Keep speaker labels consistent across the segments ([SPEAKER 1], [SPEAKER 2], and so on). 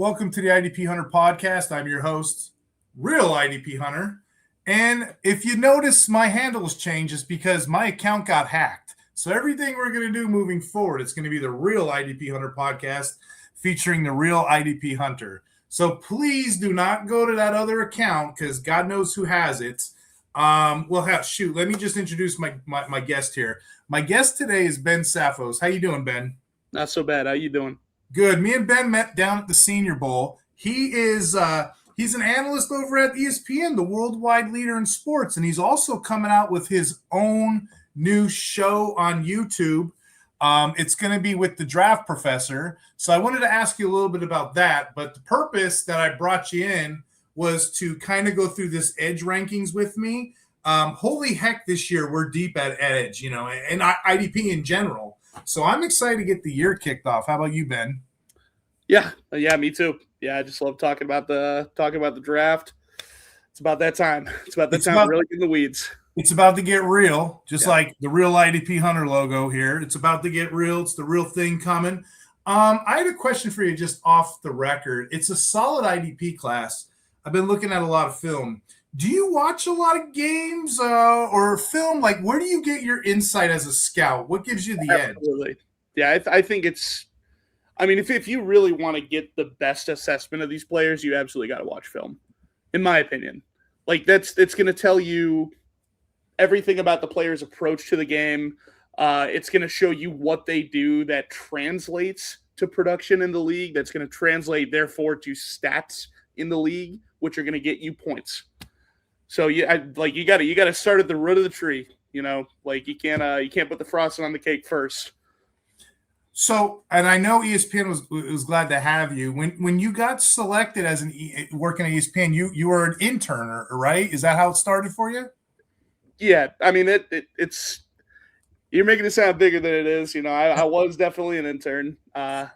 [SPEAKER 1] Welcome to the IDP Hunter podcast. I'm your host, Real IDP Hunter. And if you notice my handles changed, it's because my account got hacked. So everything we're going to do moving forward, it's going to be the Real IDP Hunter podcast featuring the Real IDP Hunter. So please do not go to that other account because God knows who has it. Let me just introduce my guest here. My guest today is Ben Safos. How you doing, Ben?
[SPEAKER 2] Not so bad. How you doing?
[SPEAKER 1] Good. Me and Ben met down at the Senior Bowl. He's an analyst over at ESPN, the worldwide leader in sports, and he's also coming out with his own new show on YouTube. It's going to be with the Draft Professor. So I wanted to ask you a little bit about that, but the purpose that I brought you in was to kind of go through this edge rankings with me. Holy heck, this year we're deep at edge, and IDP in general. So I'm excited to get the year kicked off. How about you, Ben?
[SPEAKER 2] Yeah, me too. Yeah, I just love talking about the draft. It's about that time. It's about that time to really get in the weeds.
[SPEAKER 1] It's about to get real, just like the Real IDP Hunter logo here. It's about to get real. It's the real thing coming. I had a question for you just off the record. It's a solid IDP class. I've been looking at a lot of film. Do you watch a lot of games or film? Like, where do you get your insight as a scout? What gives you the edge?
[SPEAKER 2] Absolutely. Yeah, I think it's – I mean, if you really want to get the best assessment of these players, you absolutely got to watch film, in my opinion. Like, it's going to tell you everything about the player's approach to the game. It's going to show you what they do that translates to production in the league, that's going to translate, therefore, to stats in the league, which are going to get you points. So you got to start at the root of the tree, Like you can't put the frosting on the cake first.
[SPEAKER 1] So, and I know ESPN was glad to have you. When you got selected as working at ESPN, you were an intern, right? Is that how it started for you?
[SPEAKER 2] Yeah, I mean it's you're making it sound bigger than it is. I was definitely an intern. I'm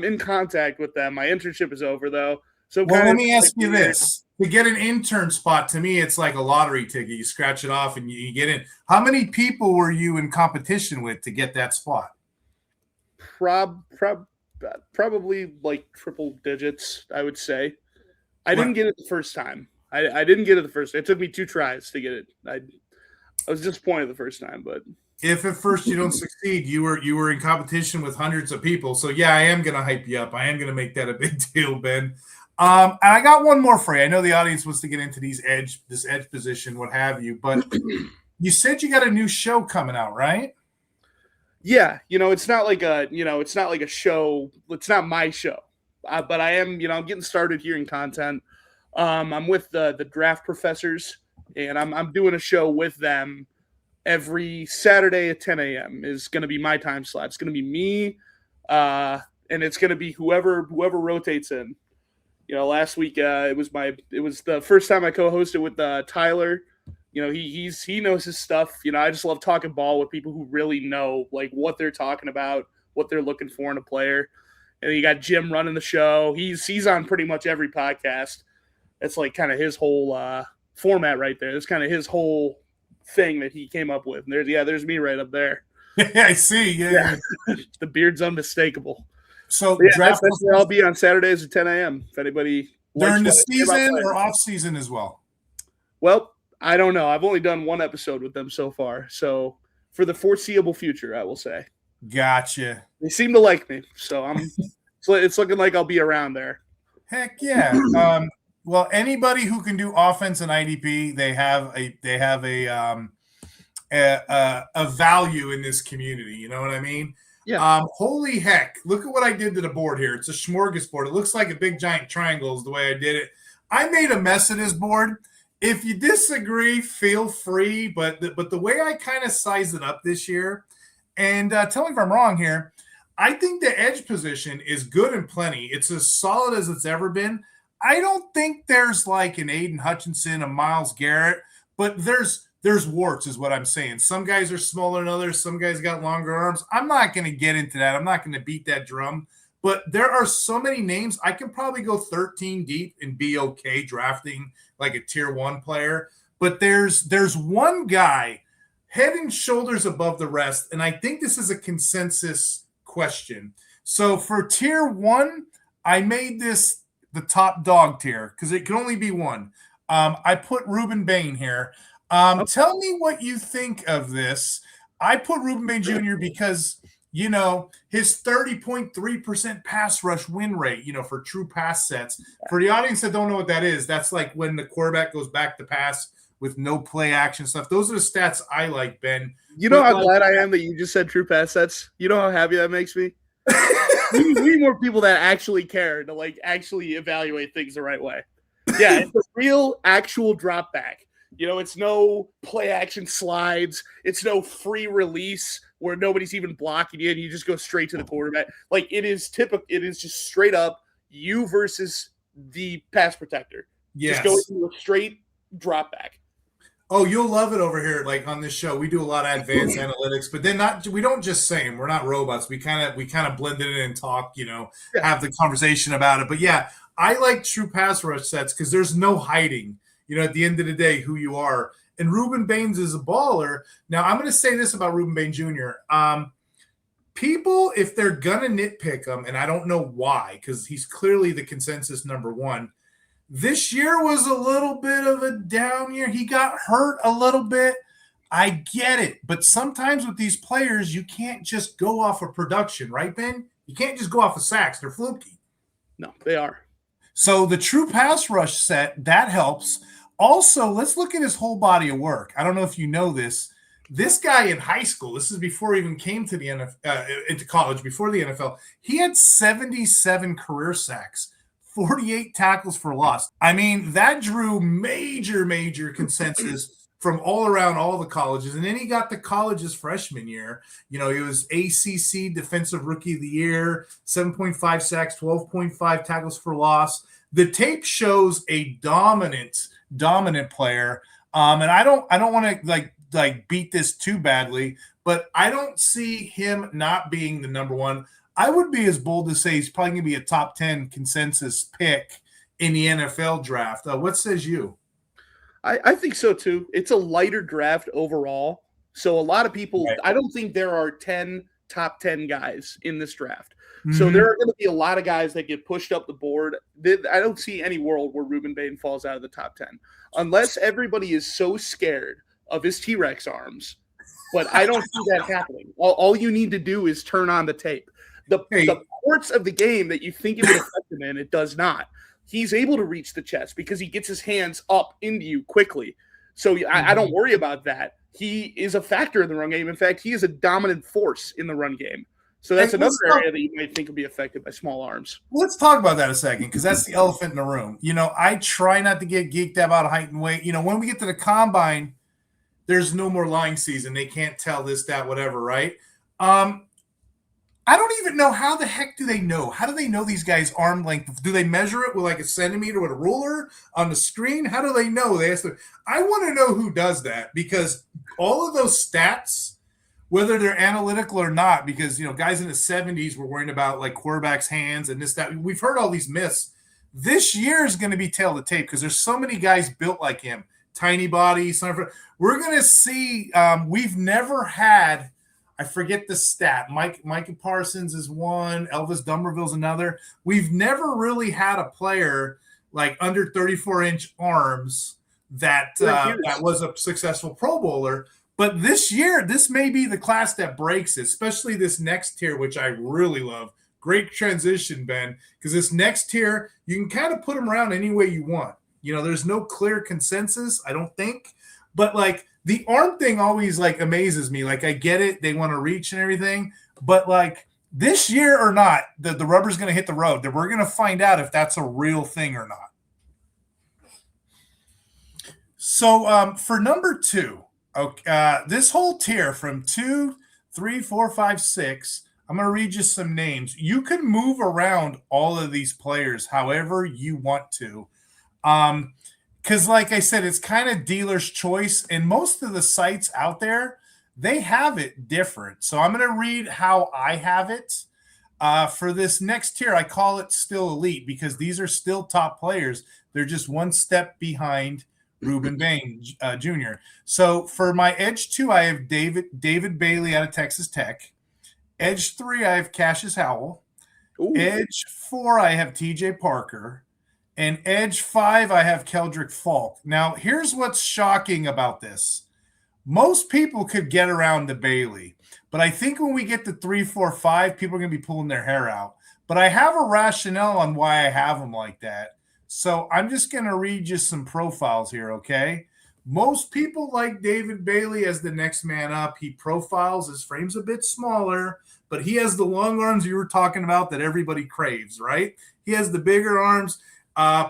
[SPEAKER 2] in contact with them. My internship is over though. So
[SPEAKER 1] let me ask you this. To get an intern spot, to me, it's like a lottery ticket. You scratch it off and you get in. How many people were you in competition with to get that spot?
[SPEAKER 2] Probably like triple digits, I would say. I didn't get it the first time. I didn't get it the first time. It took me 2 tries to get it. I was disappointed the first time, but
[SPEAKER 1] if at first you don't succeed, you were in competition with hundreds of people. So yeah, I am gonna hype you up. I am gonna make that a big deal, Ben. And I got one more for you. I know the audience wants to get into this edge position, what have you, but you said you got a new show coming out, right?
[SPEAKER 2] Yeah, it's not like a show. It's not my show, but I am. I'm getting started here in content. I'm with the Draft Professors, and I'm doing a show with them every Saturday at 10 a.m. is going to be my time slot. It's going to be me, and it's going to be whoever rotates in. Last week it was the first time I co-hosted with Tyler. He knows his stuff. I just love talking ball with people who really know like what they're talking about, what they're looking for in a player. And you got Jim running the show. He's on pretty much every podcast. That's like kind of his whole format right there. That's kind of his whole thing that he came up with. And there's me right up there.
[SPEAKER 1] I see. Yeah.
[SPEAKER 2] The beard's unmistakable.
[SPEAKER 1] So
[SPEAKER 2] that's where I'll be on Saturdays at 10 a.m. If anybody
[SPEAKER 1] during the season or off season as well.
[SPEAKER 2] Well, I don't know. I've only done 1 episode with them so far. So for the foreseeable future, I will say.
[SPEAKER 1] Gotcha.
[SPEAKER 2] They seem to like me, so it's looking like I'll be around there.
[SPEAKER 1] Heck yeah. Well, anybody who can do offense in IDP, they have a value in this community. You know what I mean?
[SPEAKER 2] Yeah.
[SPEAKER 1] Holy heck. Look at what I did to the board here. It's a smorgasbord. It looks like a big giant triangle is the way I did it. I made a mess of this board. If you disagree, feel free. But the way I kind of sized it up this year, and tell me if I'm wrong here, I think the edge position is good and plenty. It's as solid as it's ever been. I don't think there's like an Aiden Hutchinson, a Myles Garrett, but there's warts is what I'm saying. Some guys are smaller than others. Some guys got longer arms. I'm not going to get into that. I'm not going to beat that drum. But there are so many names. I can probably go 13 deep and be okay drafting like a tier 1 player. But there's one guy head and shoulders above the rest, and I think this is a consensus question. So for tier 1, I made this the top dog tier because it can only be one. I put Ruben Bain here. Tell me what you think of this. I put Ruben Bain Jr. because, his 30.3% pass rush win rate, for true pass sets. For the audience that don't know what that is, that's like when the quarterback goes back to pass with no play action stuff. Those are the stats I like, Ben.
[SPEAKER 2] You know how glad I am that you just said true pass sets? You know how happy that makes me? we need more people that actually care to actually evaluate things the right way. Yeah, it's a real actual drop back. It's no play action slides. It's no free release where nobody's even blocking you and you just go straight to the quarterback. It is typical. It is just straight up you versus the pass protector.
[SPEAKER 1] Yes.
[SPEAKER 2] Just go into a straight drop back.
[SPEAKER 1] Oh, you'll love it over here. Like on this show, we do a lot of advanced analytics, but then we don't just say them. We're not robots. We kind of blend it in and talk, have the conversation about it. But yeah, I like true pass rush sets because there's no hiding, at the end of the day, who you are. And Ruben Baines is a baller. Now, I'm going to say this about Ruben Bain Jr. People, if they're going to nitpick him, and I don't know why, because he's clearly the consensus number one, this year was a little bit of a down year. He got hurt a little bit. I get it. But sometimes with these players, you can't just go off of production, right, Ben? You can't just go off of sacks. They're fluky.
[SPEAKER 2] No, they are.
[SPEAKER 1] So the true pass rush set, that helps. Also, let's look at his whole body of work. I don't know if you know this. This guy in high school, this is before he even came to the into college, before the NFL, he had 77 career sacks. 48 tackles for loss. I mean, that drew major consensus from all around all the colleges. And then he got to college his freshman year. He was ACC Defensive Rookie of the Year, 7.5 sacks, 12.5 tackles for loss. The tape shows a dominant player. And I don't want to like beat this too badly, but I don't see him not being the number one. I would be as bold to say he's probably going to be a top 10 consensus pick in the NFL draft. What says you?
[SPEAKER 2] I think so, too. It's a lighter draft overall. So a lot of people, right. I don't think there are 10 top 10 guys in this draft. Mm-hmm. So there are going to be a lot of guys that get pushed up the board. I don't see any world where Ruben Bain falls out of the top 10. Unless everybody is so scared of his T-Rex arms. But I don't see that happening. All you need to do is turn on the tape. The parts of the game that you think it would affect him in, it does not. He's able to reach the chest because he gets his hands up into you quickly. So I don't worry about that. He is a factor in the run game. In fact, he is a dominant force in the run game. So that's another area that you might think would be affected by small arms.
[SPEAKER 1] Let's talk about that a second because that's the elephant in the room. I try not to get geeked about height and weight. When we get to the combine, there's no more line season. They can't tell this, that, whatever, right? I don't even know how the heck do they know? How do they know these guys' arm length? Do they measure it with like a centimeter with a ruler on the screen? How do they know? I want to know who does that because all of those stats, whether they're analytical or not, because guys in the 70s were worrying about like quarterbacks' hands and this, that. We've heard all these myths. This year is going to be tail of the tape because there's so many guys built like him, tiny body. We're going to see. We've never had. I forget the stat. Micah Parsons is one. Elvis Dummerville's another. We've never really had a player like under 34-inch arms that was a successful Pro Bowler. But this year, this may be the class that breaks it, especially this next tier, which I really love. Great transition, Ben, because this next tier, you can kind of put them around any way you want. There's no clear consensus, I don't think. But like the arm thing always like amazes me. Like I get it, they want to reach and everything, but like this year or not, the rubber's going to hit the road. That we're going to find out if that's a real thing or not. So for number 2, this whole tier from 2, 3, 4, 5, 6. I'm going to read you some names. You can move around all of these players however you want to. Because like I said, it's kind of dealer's choice. And most of the sites out there, they have it different. So I'm going to read how I have it. For this next tier, I call it still elite because these are still top players. They're just one step behind Ruben Bain Jr. So for my edge 2, I have David Bailey out of Texas Tech. Edge 3, I have Cashius Howell.
[SPEAKER 2] Ooh.
[SPEAKER 1] Edge 4, I have TJ Parker. And edge 5, I have Keldrick Falk. Now, here's what's shocking about this. Most people could get around to Bailey, but I think when we get to 3, 4, 5, people are going to be pulling their hair out. But I have a rationale on why I have them like that. So I'm just going to read you some profiles here, okay? Most people like David Bailey as the next man up. He profiles, his frame's a bit smaller, but he has the long arms you were talking about that everybody craves, right? He has the bigger arms.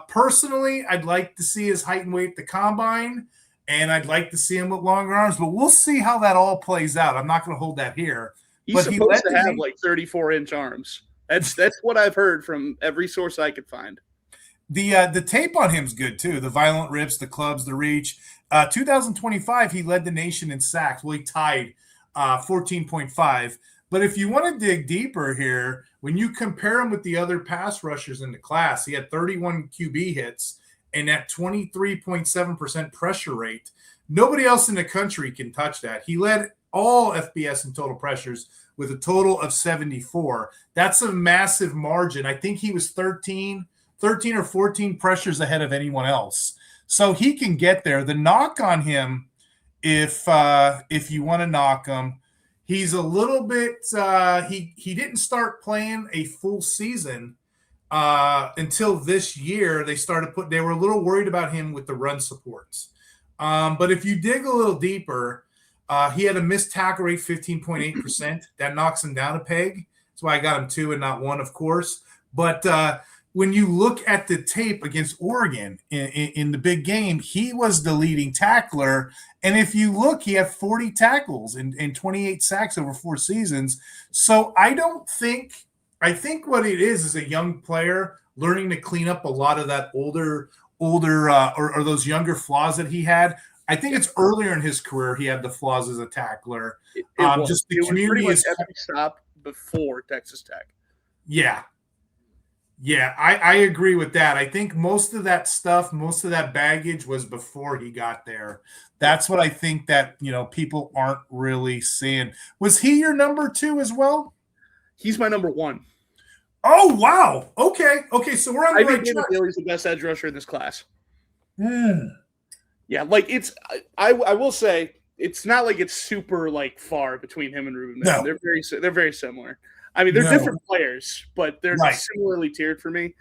[SPEAKER 1] Personally, I'd like to see his height and weight at the combine, and I'd like to see him with longer arms, but we'll see how that all plays out. I'm not going to hold that here.
[SPEAKER 2] He's supposed to have like 34-inch arms. That's what I've heard from every source I could find.
[SPEAKER 1] The tape on him's good too. The violent rips, the clubs, the reach. 2025, he led the nation in sacks. Well, he tied 14.5. But if you want to dig deeper here, when you compare him with the other pass rushers in the class, he had 31 QB hits and that 23.7% pressure rate. Nobody else in the country can touch that. He led all FBS in total pressures with a total of 74. That's a massive margin. I think he was 13 or 14 pressures ahead of anyone else. So he can get there. The knock on him, if you want to knock him, he's a little bit he didn't start playing a full season until this year. They were a little worried about him with the run supports. But if you dig a little deeper, he had a missed tackle rate 15.8%. That knocks him down a peg. That's why I got him 2 and not 1, of course. But when you look at the tape against Oregon in the big game, he was the leading tackler. And if you look, he had 40 tackles and 28 sacks over 4 seasons. So I think what it is a young player learning to clean up a lot of that older or those younger flaws that he had. I think it's earlier in his career he had the flaws as a tackler. Just the community is
[SPEAKER 2] every stop before Texas Tech.
[SPEAKER 1] Yeah. Yeah, I agree with that. I think most of that stuff, most of that baggage was before he got there. That's what I think that, people aren't really seeing. Was he your number 2 as well?
[SPEAKER 2] He's my number 1.
[SPEAKER 1] Oh, wow. Okay, so we're on the right track.
[SPEAKER 2] Bailey's the best edge rusher in this class. Yeah, like I will say it's not like it's super like far between him and Ruben.
[SPEAKER 1] No.
[SPEAKER 2] They're very similar. I mean, they're different players, but they're similarly tiered for me.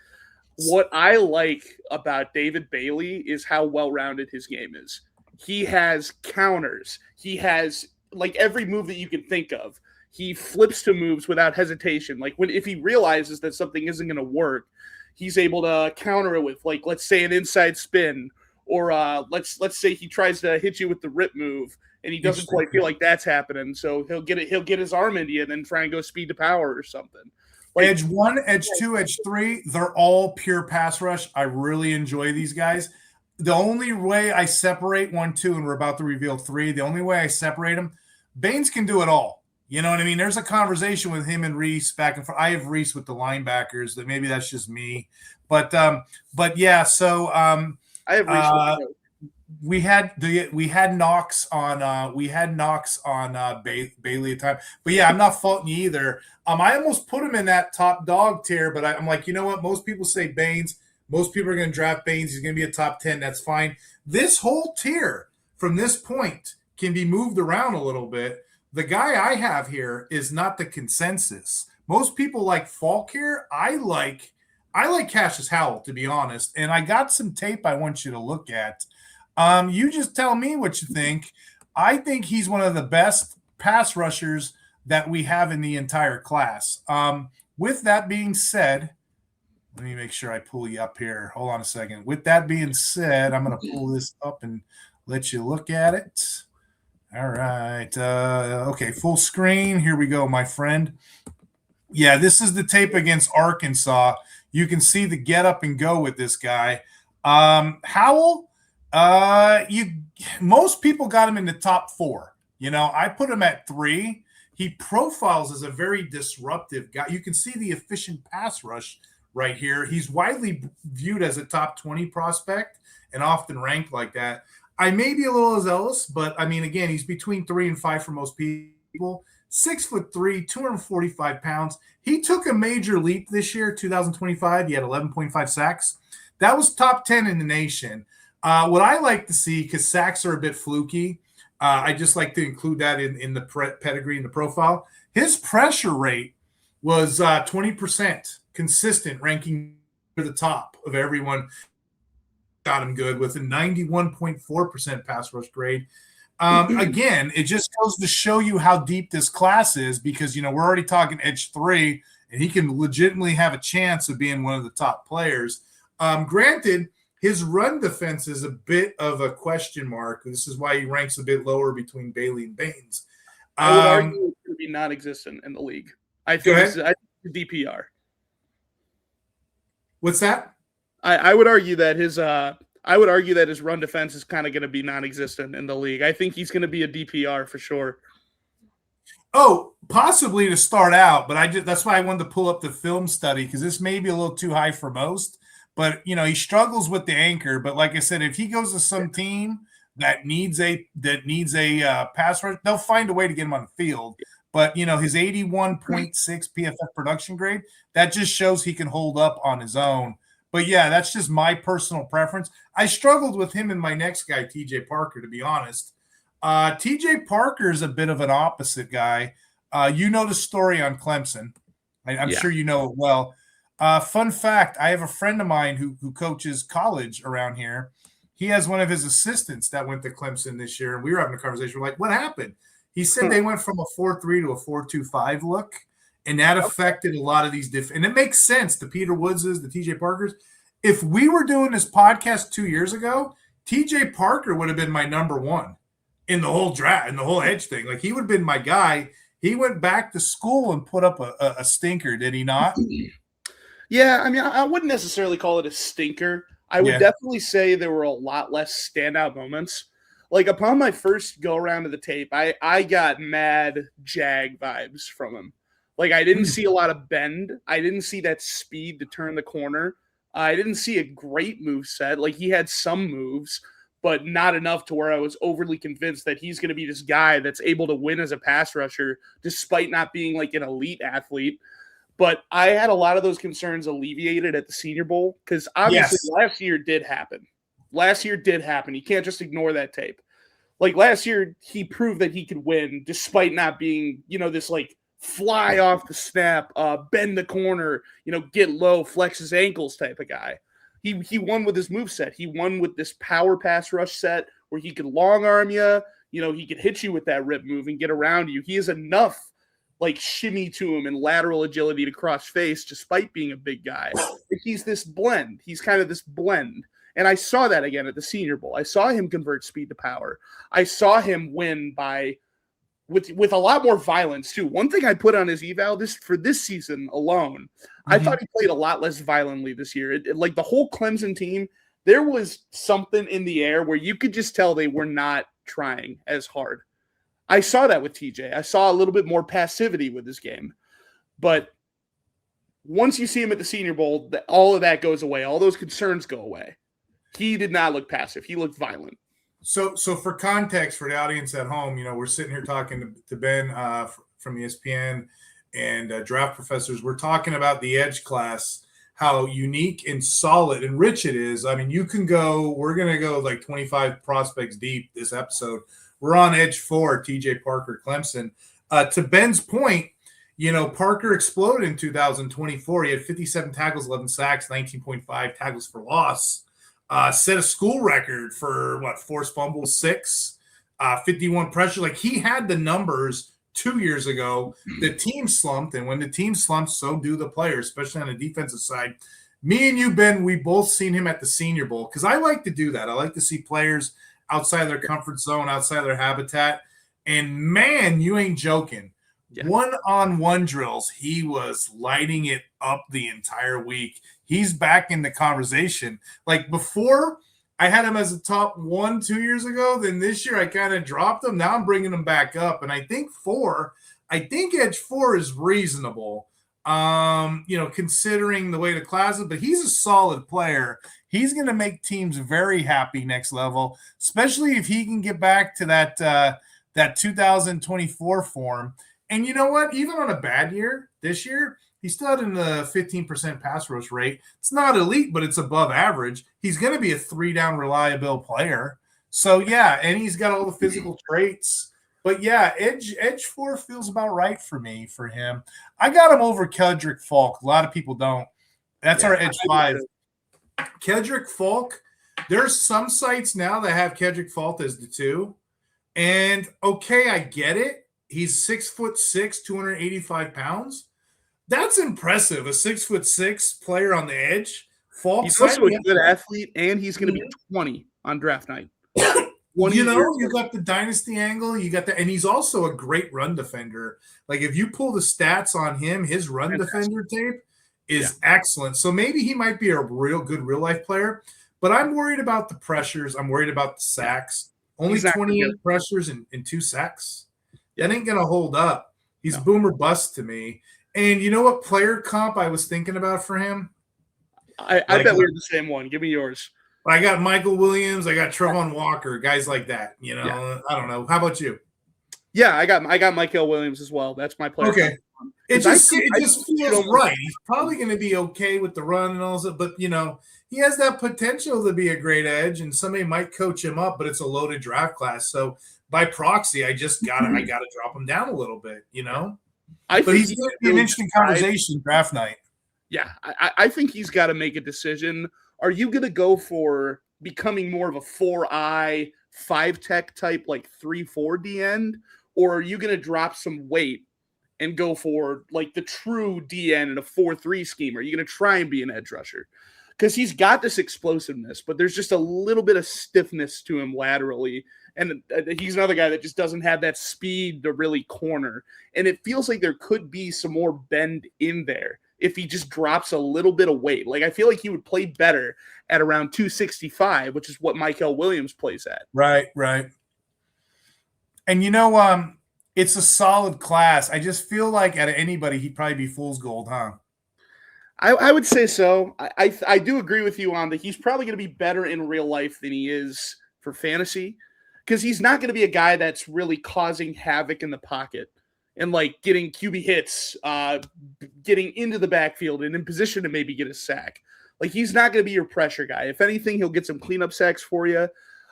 [SPEAKER 2] What I like about David Bailey is how well-rounded his game is. He has counters. He has like every move that you can think of. He flips to moves without hesitation. Like if he realizes that something isn't going to work, he's able to counter it with, like, let's say an inside spin, or let's say he tries to hit you with the rip move and he doesn't quite feel like that's happening. So he'll get his arm into you and then try and go speed to power or something.
[SPEAKER 1] Like, edge 1, edge 2, edge 3, they're all pure pass rush. I really enjoy these guys. The only way I separate 1, 2, and we're about to reveal 3, the only way I separate them, Baines can do it all. You know what I mean? There's a conversation with him and Reese back and forth. I have Reese with the linebackers. That maybe that's just me, but yeah. So
[SPEAKER 2] I have Reese.
[SPEAKER 1] We had Knox on Bailey at the time, but yeah, I'm not faulting you either. I almost put him in that top dog tier, but I'm like, you know what? Most people say Baines. Most people are going to draft Baines. He's going to be a top 10. That's fine. This whole tier from this point can be moved around a little bit. The guy I have here is not the consensus. Most people like Falk here. I like Cashius Howell, to be honest. And I got some tape I want you to look at. You just tell me what you think. I think he's one of the best pass rushers that we have in the entire class. With that being said, let me make sure I pull you up here. Hold on a second. With that being said, I'm going to pull this up and let you look at it. All right. Okay, full screen. Here we go, my friend. Yeah, this is the tape against Arkansas. You can see the get up and go with this guy. Howell, most people got him in the top 4. I put him at 3. He profiles as a very disruptive guy. You can see the efficient pass rush right here. He's widely viewed as a top 20 prospect and often ranked like that. I may be a little zealous, but I mean, again, he's between 3 and 5 for most people. 6'3", 245 pounds. He took a major leap this year, 2025. He had 11.5 sacks. That was top 10 in the nation. What I like to see, because sacks are a bit fluky, I just like to include that in the pedigree and the profile. His pressure rate was 20% consistent, ranking for the top of everyone. Got him good with a 91.4% pass rush grade. Again, it just goes to show you how deep this class is, because, we're already talking edge 3, and he can legitimately have a chance of being one of the top players. Granted, his run defense is a bit of a question mark. This is why he ranks a bit lower between Bailey and Baines.
[SPEAKER 2] I would argue it's going to be non-existent in the league. I think it's DPR.
[SPEAKER 1] What's that?
[SPEAKER 2] I would argue that his run defense is kind of going to be non-existent in the league. I think he's going to be a DPR for sure.
[SPEAKER 1] Oh, possibly to start out, but that's why I wanted to pull up the film study, because this may be a little too high for most. But he struggles with the anchor. But like I said, if he goes to some team that needs a pass rush, they'll find a way to get him on the field. But his 81.6 PFF production grade, that just shows he can hold up on his own. But yeah, that's just my personal preference. I struggled with him and my next guy, TJ Parker, to be honest. TJ Parker is a bit of an opposite guy. You know the story on Clemson. I'm sure you know it well. Fun fact, I have a friend of mine who coaches college around here. He has one of his assistants that went to Clemson this year, and we were having a conversation. We're like, what happened? He said they went from a 4-3 to a 4-2-5 look, and that affected a lot of these different – and it makes sense, the Peter Woodses, the TJ Parkers. If we were doing this podcast 2 years ago, TJ Parker would have been my number one in the whole draft, in the whole edge thing. Like, he would have been my guy. He went back to school and put up a stinker, did he not?
[SPEAKER 2] Yeah, I mean, I wouldn't necessarily call it a stinker. I would definitely say there were a lot less standout moments. Like, upon my first go-around of the tape, I got mad Jag vibes from him. Like, I didn't see a lot of bend. I didn't see that speed to turn the corner. I didn't see a great move set. Like, he had some moves, but not enough to where I was overly convinced that he's going to be this guy that's able to win as a pass rusher, despite not being, like, an elite athlete. But I had a lot of those concerns alleviated at the Senior Bowl, because obviously last year did happen. You can't just ignore that tape. Like, last year, he proved that he could win despite not being, this like fly off the snap, bend the corner, get low, flex his ankles type of guy. He won with his moveset. He won with this power pass rush set where he could long arm you. He could hit you with that rip move and get around you. He has enough like shimmy to him and lateral agility to cross face, despite being a big guy. He's this blend. He's kind of this blend. And I saw that again at the Senior Bowl. I saw him convert speed to power. I saw him win with a lot more violence too. One thing I put on his eval for this season alone, I thought he played a lot less violently this year. Like the whole Clemson team, there was something in the air where you could just tell they were not trying as hard. I saw that with TJ. I saw a little bit more passivity with his game. But once you see him at the Senior Bowl, all of that goes away. All those concerns go away. He did not look passive. He looked violent.
[SPEAKER 1] So for context for the audience at home, we're sitting here talking to Ben from ESPN and Draft Professors. We're talking about the edge class, how unique and solid and rich it is. I mean, we're going to go like 25 prospects deep this episode. We're on edge 4, TJ Parker, Clemson. To Ben's point, Parker exploded in 2024. He had 57 tackles, 11 sacks, 19.5 tackles for loss. Set a school record for forced fumbles, 6, 51 pressure. Like, he had the numbers 2 years ago. The team slumped, and when the team slumps, so do the players, especially on the defensive side. Me and you, Ben, we both seen him at the Senior Bowl, because I like to do that. I like to see players outside their comfort zone, outside their habitat. And man, you ain't joking. Yeah. One-on-one drills, he was lighting it up the entire week. He's back in the conversation. Like, before, I had him as a top 1 2 years ago. Then this year, I kind of dropped him. Now I'm bringing him back up. And I think edge 4 is reasonable, considering the way the class is. But he's a solid player. He's going to make teams very happy next level, especially if he can get back to that 2024 form. And you know what? Even on a bad year, this year, he's still in the 15% pass rush rate. It's not elite, but it's above average. He's going to be a 3-down reliable player. So, yeah, and he's got all the physical traits. But, yeah, edge 4 feels about right for me for him. I got him over Kedrick Falk. A lot of people don't. That's our edge 5. Kedrick Falk, there's some sites now that have Kedrick Falk as the 2. And, okay, I get it. He's 6'6", 285 pounds. That's impressive. A 6'6" player on the edge. Falk,
[SPEAKER 2] he's also a good athlete, and he's going to be 20 on draft night.
[SPEAKER 1] You got the dynasty angle. You got and he's also a great run defender. Like if you pull the stats on him, his run defender tape is excellent. So maybe he might be a real good real life player. But I'm worried about the pressures. I'm worried about the sacks. Only 28 pressures and 2 sacks. That ain't going to hold up. He's boomer bust to me. And you know what player comp I was thinking about for him?
[SPEAKER 2] I bet we're the same one. Give me yours.
[SPEAKER 1] I got Michael Williams. I got Trevon Walker, guys like that. I don't know. How about you?
[SPEAKER 2] Yeah, I got Michael Williams as well. That's my player.
[SPEAKER 1] Okay. It just feels right. He's probably going to be okay with the run and all that, but he has that potential to be a great edge, and somebody might coach him up, but it's a loaded draft class. So by proxy, I gotta drop him down a little bit, But he's going to be an interesting conversation draft night.
[SPEAKER 2] Yeah, I think he's got to make a decision. Are you going to go for becoming more of a 4-eye, 5-tech type, like 3-4 D end, or are you going to drop some weight and go for like the true D end in a 4-3 scheme? Are you going to try and be an edge rusher? Because he's got this explosiveness, but there's just a little bit of stiffness to him laterally. And he's another guy that just doesn't have that speed to really corner. And it feels like there could be some more bend in there if he just drops a little bit of weight. Like, I feel like he would play better at around 265, which is what Michael Williams plays at.
[SPEAKER 1] Right. And it's a solid class. I just feel like out of anybody, he'd probably be fool's gold, huh?
[SPEAKER 2] I would say so. I do agree with you on that. He's probably going to be better in real life than he is for fantasy, because he's not going to be a guy that's really causing havoc in the pocket and like getting QB hits, getting into the backfield and in position to maybe get a sack. Like, he's not going to be your pressure guy. If anything, he'll get some cleanup sacks for you.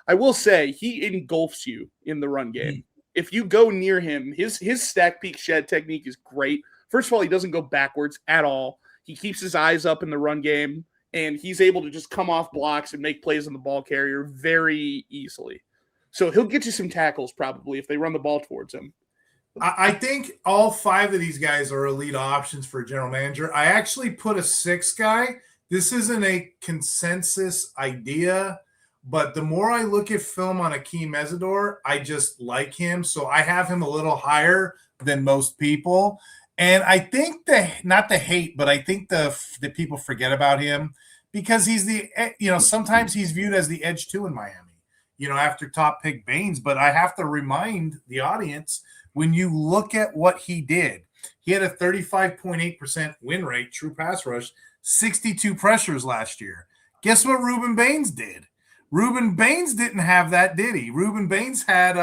[SPEAKER 2] I will say he engulfs you in the run game. If you go near him, his stack peek shed technique is great. First of all, he doesn't go backwards at all. He keeps his eyes up in the run game, and he's able to just come off blocks and make plays on the ball carrier very easily. So he'll get you some tackles probably if they run the ball towards him.
[SPEAKER 1] I think all 5 of these guys are elite options for a general manager. I actually put a 6th guy. This isn't a consensus idea, but the more I look at film on Akeem Mesidor, I just like him. So I have him a little higher than most people. And I think not the hate, but I think the people forget about him because he's sometimes he's viewed as the edge 2 in Miami, after top pick Baines. But I have to remind the audience, when you look at what he did, he had a 35.8% win rate, true pass rush, 62 pressures last year. Guess what Ruben Baines did? Ruben Baines didn't have that, did he? Ruben Baines had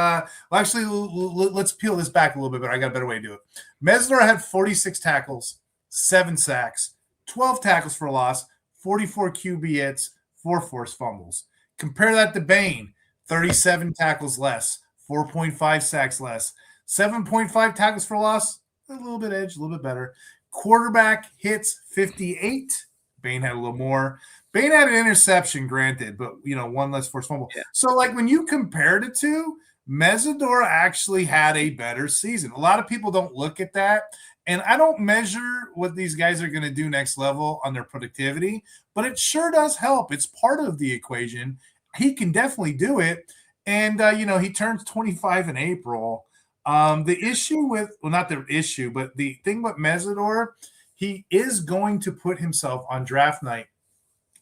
[SPEAKER 1] let's peel this back a little bit, but I got a better way to do it. Mesidor had 46 tackles, 7 sacks, 12 tackles for loss, 44 QB hits, 4 forced fumbles. Compare that to Bain, 37 tackles less, 4.5 sacks less, 7.5 tackles for loss, a little bit edge, a little bit better. Quarterback hits 58. Bain had a little more. Bain had an interception, granted, but, 1 less forced fumble. Yeah. So, when you compared it to, Mesidor actually had a better season. A lot of people don't look at that, and I don't measure what these guys are going to do next level on their productivity, but it sure does help. It's part of the equation. He can definitely do it, and, he turns 25 in April. The issue with – well, not the issue, but the thing with Mesidor, he is going to put himself on draft night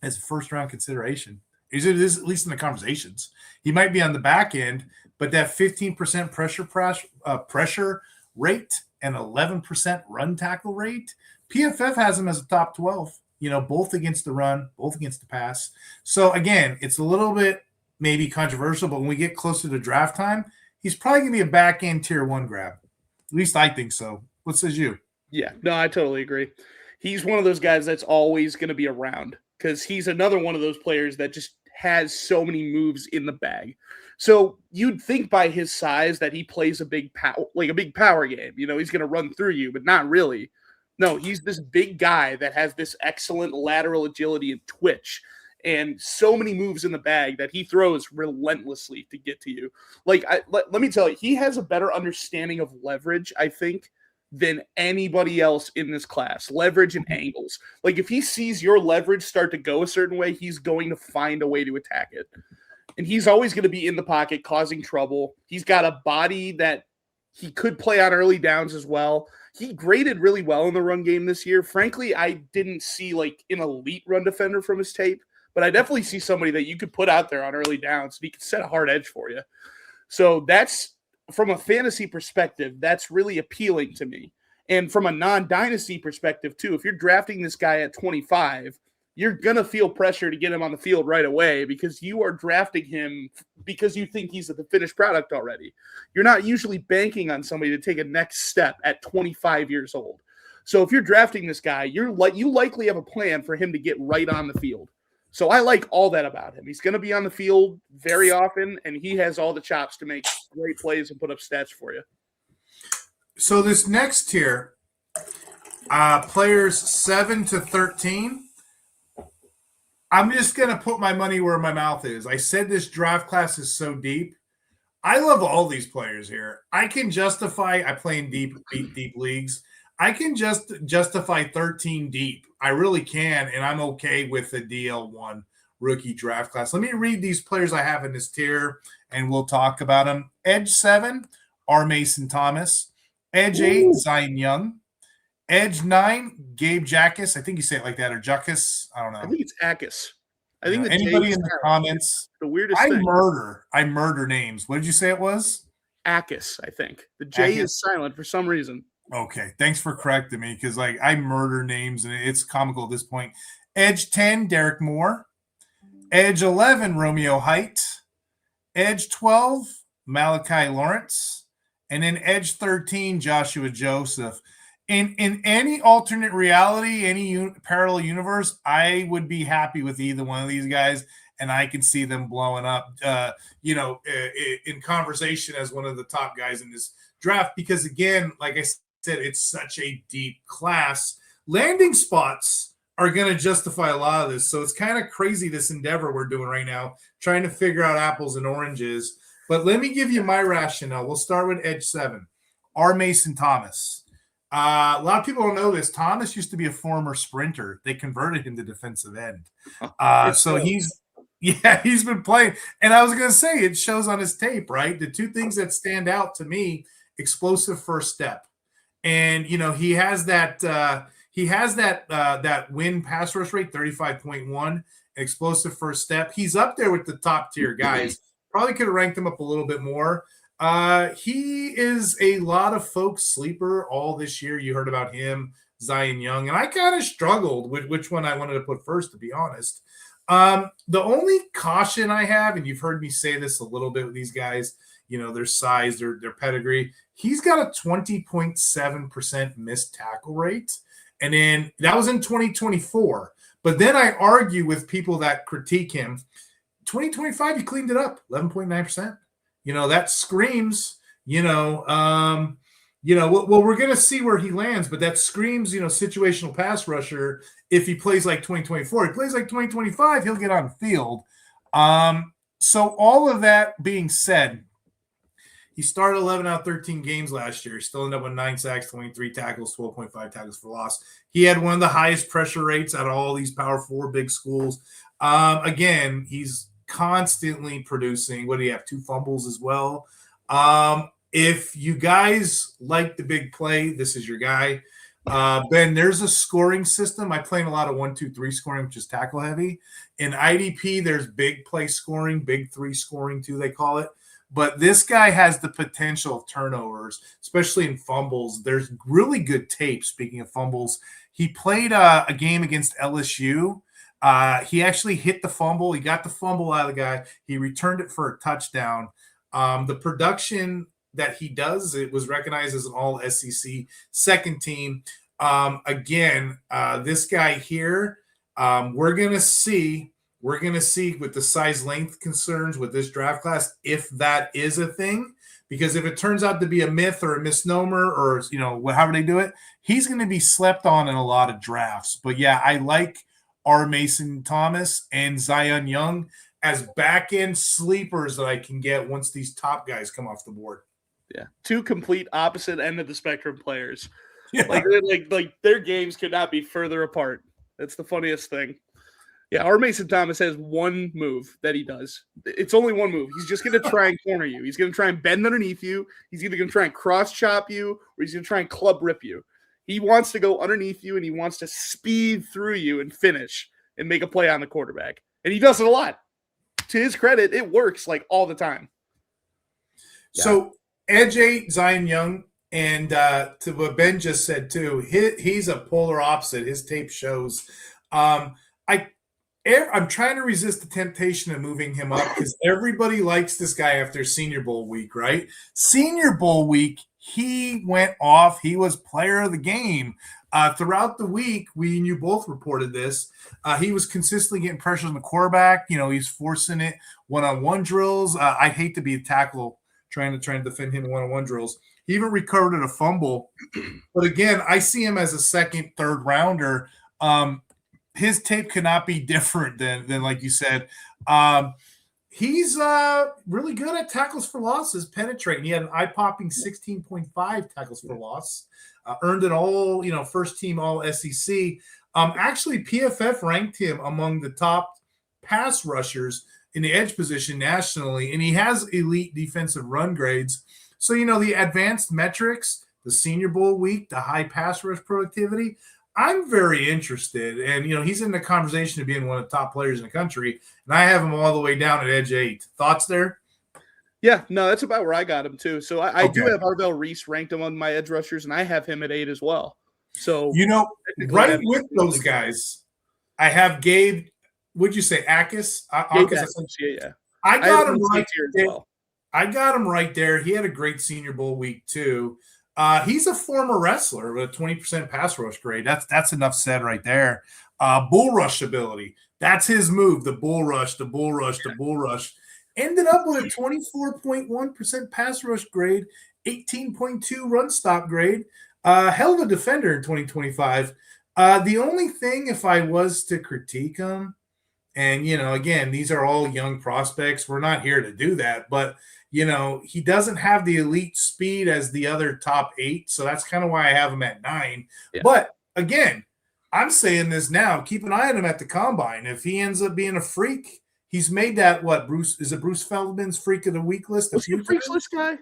[SPEAKER 1] as a first-round consideration. At least in the conversations. He might be on the back end, but that 15% pressure rate and 11% run tackle rate, PFF has him as a top 12, both against the run, both against the pass. So, again, it's a little bit maybe controversial, but when we get closer to draft time, he's probably going to be a back-end tier 1 grab. At least I think so. What says you?
[SPEAKER 2] Yeah, no, I totally agree. He's one of those guys that's always going to be around because he's another one of those players that just has so many moves in the bag. So you'd think by his size that he plays a big power game. You know, he's going to run through you, but not really. No, he's this big guy that has this excellent lateral agility and twitch and so many moves in the bag that he throws relentlessly to get to you. Like, let me tell you, he has a better understanding of leverage, I think, than anybody else in this class. Leverage and angles. Like, if he sees your leverage start to go a certain way, he's going to find a way to attack it. And he's always going to be in the pocket causing trouble. He's got a body that he could play on early downs as well. He graded really well in the run game this year. Frankly, I didn't see like an elite run defender from his tape, but I definitely see somebody that you could put out there on early downs and he could set a hard edge for you. So that's, from a fantasy perspective, that's really appealing to me. And from a non-dynasty perspective too, if you're drafting this guy at 25, you're going to feel pressure to get him on the field right away because you are drafting him because you think he's the finished product already. You're not usually banking on somebody to take a next step at 25 years old. So if you're drafting this guy, you likely have a plan for him to get right on the field. So I like all that about him. He's going to be on the field very often, and he has all the chops to make great plays and put up stats for you.
[SPEAKER 1] So this next tier, players 7 to 13, I'm just going to put my money where my mouth is. I said this draft class is so deep. I love all these players here. I can justify – I play in deep leagues. I can just justify 13 deep. I really can, and I'm okay with the DL1 rookie draft class. Let me read these players I have in this tier, and we'll talk about them. Edge 7, R. Mason Thomas. Edge 8, Zion Young. Edge 9, Gabe Jackus. I think you say it like that, or Jackus. I don't know.
[SPEAKER 2] I think it's Ackus. I think
[SPEAKER 1] anybody in the comments.
[SPEAKER 2] The weirdest thing.
[SPEAKER 1] I murder names. What did you say it was?
[SPEAKER 2] Ackus, I think. The J
[SPEAKER 1] Ackus.
[SPEAKER 2] is silent for some reason.
[SPEAKER 1] Okay, thanks for correcting me because like I murder names and it's comical at this point. Edge 10, Derek Moore. Edge 11, Romeo Height. Edge 12, Malachi Lawrence. And then Edge 13, Joshua Joseph. In any alternate reality, any parallel universe, I would be happy with either one of these guys, and I can see them blowing up, in conversation as one of the top guys in this draft. Because again, like I said, it's such a deep class. Landing spots are going to justify a lot of this. So it's kind of crazy, this endeavor we're doing right now, trying to figure out apples and oranges. But let me give you my rationale. We'll start with Edge 7, R. Mason Thomas. A lot of people don't know this. Thomas used to be a former sprinter. They converted him to defensive end. So he's been playing. And I was going to say, it shows on his tape, right? The two things that stand out to me, explosive first step. And, he has that win pass rush rate, 35.1, explosive first step. He's up there with the top tier guys. Probably could have ranked him up a little bit more. He is a lot of folks' sleeper all this year. You heard about him, Zion Young, and I kind of struggled with which one I wanted to put first, to be honest. The only caution I have, and you've heard me say this a little bit with these guys, their size, their pedigree. He's got a 20.7% missed tackle rate. And then that was in 2024. But then I argue with people that critique him. 2025, he cleaned it up, 11.9%. That screams, well, we're going to see where he lands, but that screams, situational pass rusher. If he plays like 2024, he plays like 2025, he'll get on the field. So all of that being said, he started 11 out of 13 games last year. He still ended up with 9 sacks, 23 tackles, 12.5 tackles for loss. He had one of the highest pressure rates out of all these Power 4 big schools. Again, he's constantly producing. What do you have? 2 fumbles as well. If you guys like the big play, this is your guy. Ben, there's a scoring system. I play in a lot of 1-2-3 scoring, which is tackle heavy. In IDP, there's big play scoring, big 3 scoring too, they call it. But this guy has the potential of turnovers, especially in fumbles. There's really good tape, speaking of fumbles. He played a game against LSU. He actually hit the fumble. He got the fumble out of the guy. He returned it for a touchdown. The production that he does. It was recognized as an all SEC second team. Again, this guy here, we're going to see with the size length concerns with this draft class, if that is a thing, because if it turns out to be a myth or a misnomer or, however they do it, he's going to be slept on in a lot of drafts. But yeah, I like R. Mason Thomas and Zion Young as back-end sleepers that I can get once these top guys come off the board.
[SPEAKER 2] Yeah. Two complete opposite end of the spectrum players.
[SPEAKER 1] Yeah.
[SPEAKER 2] Like their games could not be further apart. That's the funniest thing. Yeah, R. Mason Thomas has one move that he does. It's only one move. He's just going to try and corner you. He's going to try and bend underneath you. He's either going to try and cross-chop you, or he's going to try and club rip you. He wants to go underneath you, and he wants to speed through you and finish and make a play on the quarterback. And he does it a lot. To his credit, it works like all the time.
[SPEAKER 1] Yeah. So, Edge 8, Zion Young, and to what Ben just said too, he's a polar opposite. His tape shows. I'm trying to resist the temptation of moving him up because everybody likes this guy after Senior Bowl week, right? Senior Bowl week, he went off. He was player of the game. Throughout the week, we and you both reported this. He was consistently getting pressure on the quarterback. He's forcing it one-on-one drills. I hate to be a tackle trying to defend him in one-on-one drills. He even recovered a fumble. But again, I see him as a second, third rounder. His tape cannot be different than like you said. He's really good at tackles for losses, penetrating. He had an eye-popping 16.5 tackles for loss. Earned an all, first team all SEC. Actually, PFF ranked him among the top pass rushers in the edge position nationally, and he has elite defensive run grades. So, the advanced metrics, the Senior Bowl week, the high pass rush productivity, I'm very interested. And, he's in the conversation of being one of the top players in the country, and I have him all the way down at edge 8. Thoughts there?
[SPEAKER 2] Yeah, no, that's about where I got him too. So I do have Arvell Reese ranked among my edge rushers, and I have him at 8 as well. So
[SPEAKER 1] right with those guys, I have Gabe. Would you say Akis?
[SPEAKER 2] Yeah.
[SPEAKER 1] I got him right there. Well. I got him right there. He had a great Senior Bowl week too. He's a former wrestler with a 20% pass rush grade. That's enough said right there. Bull rush ability. That's his move. The bull rush, the bull rush, the bull rush. Ended up with a 24.1% pass rush grade, 18.2 run stop grade. Hell of a defender in 2025. The only thing, if I was to critique him, and, again, these are all young prospects. We're not here to do that. But, he doesn't have the elite speed as the other top 8. So that's kind of why I have him at 9. Yeah. But, again, I'm saying this now. Keep an eye on him at the combine. If he ends up being a freak, he's made that, Bruce Feldman's Freak of the Week list?
[SPEAKER 2] Was he a freaks list guy?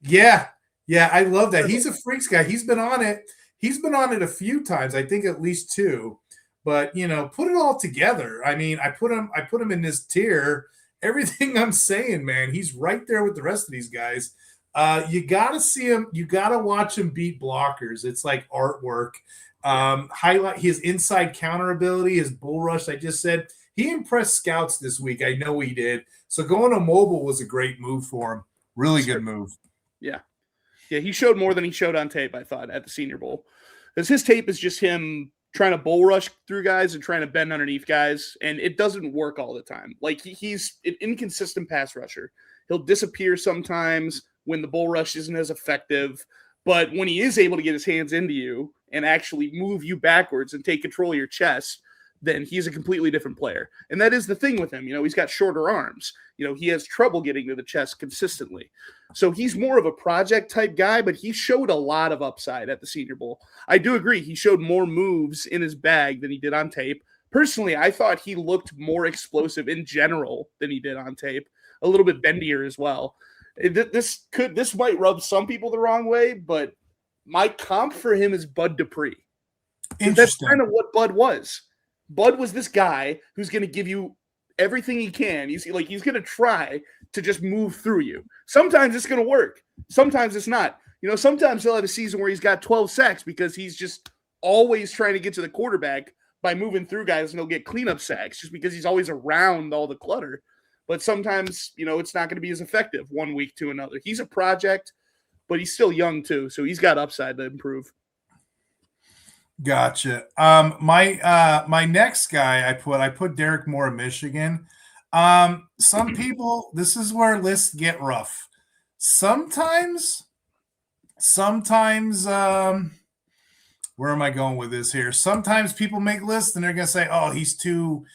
[SPEAKER 1] Yeah. Yeah, I love that. He's a freaks guy. He's been on it. He's been on it a few times. I think at least 2. But, put it all together. I mean, I put him in this tier. Everything I'm saying, man, he's right there with the rest of these guys. You got to see him. You got to watch him beat blockers. It's like artwork. Highlight his inside counter ability, his bull rush. I just said he impressed scouts this week. I know he did. So going to mobile was a great move for him. Really good move.
[SPEAKER 2] Yeah. Yeah, he showed more than he showed on tape, I thought, at the Senior Bowl. Because his tape is just him trying to bull rush through guys and trying to bend underneath guys, and it doesn't work all the time. Like, he's an inconsistent pass rusher. He'll disappear sometimes when the bull rush isn't as effective, but when he is able to get his hands into you and actually move you backwards and take control of your chest, then he's a completely different player. And that is the thing with him. He's got shorter arms. He has trouble getting to the chest consistently. So he's more of a project type guy, but he showed a lot of upside at the Senior Bowl. I do agree. He showed more moves in his bag than he did on tape. Personally, I thought he looked more explosive in general than he did on tape. A little bit bendier as well. This might rub some people the wrong way, but my comp for him is Bud Dupree. That's kind of what Bud was. Bud was this guy who's going to give you everything he can. He's going to try to just move through you. Sometimes it's going to work. Sometimes it's not. Sometimes he'll have a season where he's got 12 sacks because he's just always trying to get to the quarterback by moving through guys, and he'll get cleanup sacks just because he's always around all the clutter. But sometimes, it's not going to be as effective one week to another. He's a project. but he's still young too, so he's got upside to improve.
[SPEAKER 1] Gotcha. My next guy I put Derek Moore of Michigan. Some people, this is where lists get rough. Sometimes, where am I going with this here? Sometimes people make lists and they're gonna say, "Oh, he's too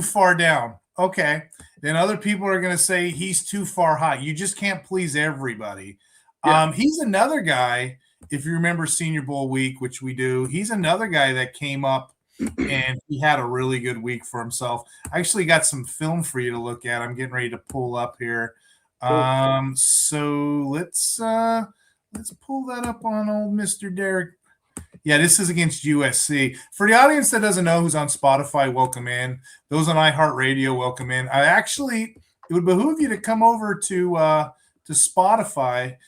[SPEAKER 1] far down." Okay. Then other people are gonna say he's too far high. You just can't please everybody.
[SPEAKER 2] Yeah.
[SPEAKER 1] He's another guy. If you remember Senior Bowl week, which we do, he's another guy that came up and he had a really good week for himself. I actually got some film for you to look at. I'm getting ready to pull up here. So let's pull that up on old Mr. Derek. Yeah, this is against USC. For the audience that doesn't know who's on Spotify, welcome in. Those on iHeartRadio, welcome in. It would behoove you to come over to Spotify,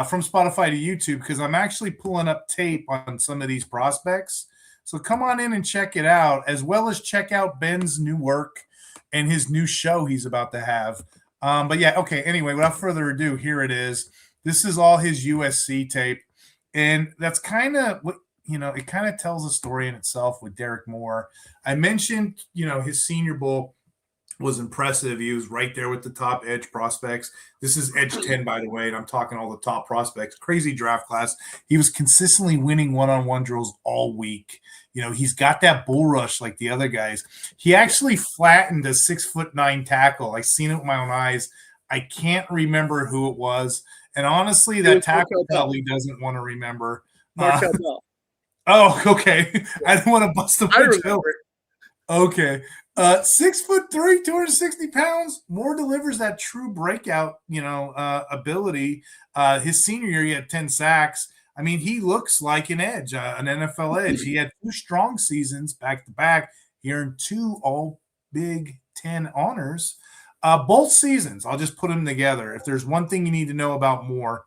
[SPEAKER 1] from Spotify to YouTube, because I'm actually pulling up tape on some of these prospects. So come on in and check it out, as well as check out Ben's new work and his new show he's about to have. But yeah, okay. Anyway, without further ado, here it is. This is all his USC tape, and that's kind of what. It kind of tells a story in itself with Derek Moore. I mentioned, his Senior Bowl was impressive. He was right there with the top edge prospects. This is edge 10, by the way, and I'm talking all the top prospects. Crazy draft class. He was consistently winning one-on-one drills all week. He's got that bull rush like the other guys. He actually flattened a 6'9" tackle. I've seen it with my own eyes. I can't remember who it was. And honestly, that tackle probably doesn't want to remember.
[SPEAKER 2] Markel Bell.
[SPEAKER 1] Oh, okay. I didn't want to bust the bridge. Okay. 6'3", 260 pounds. Moore delivers that true breakout, ability. His senior year, he had 10 sacks. I mean, he looks like an edge, an NFL edge. He had 2 strong seasons back to back. He earned 2 all Big Ten honors. Both seasons, I'll just put them together. If there's one thing you need to know about Moore,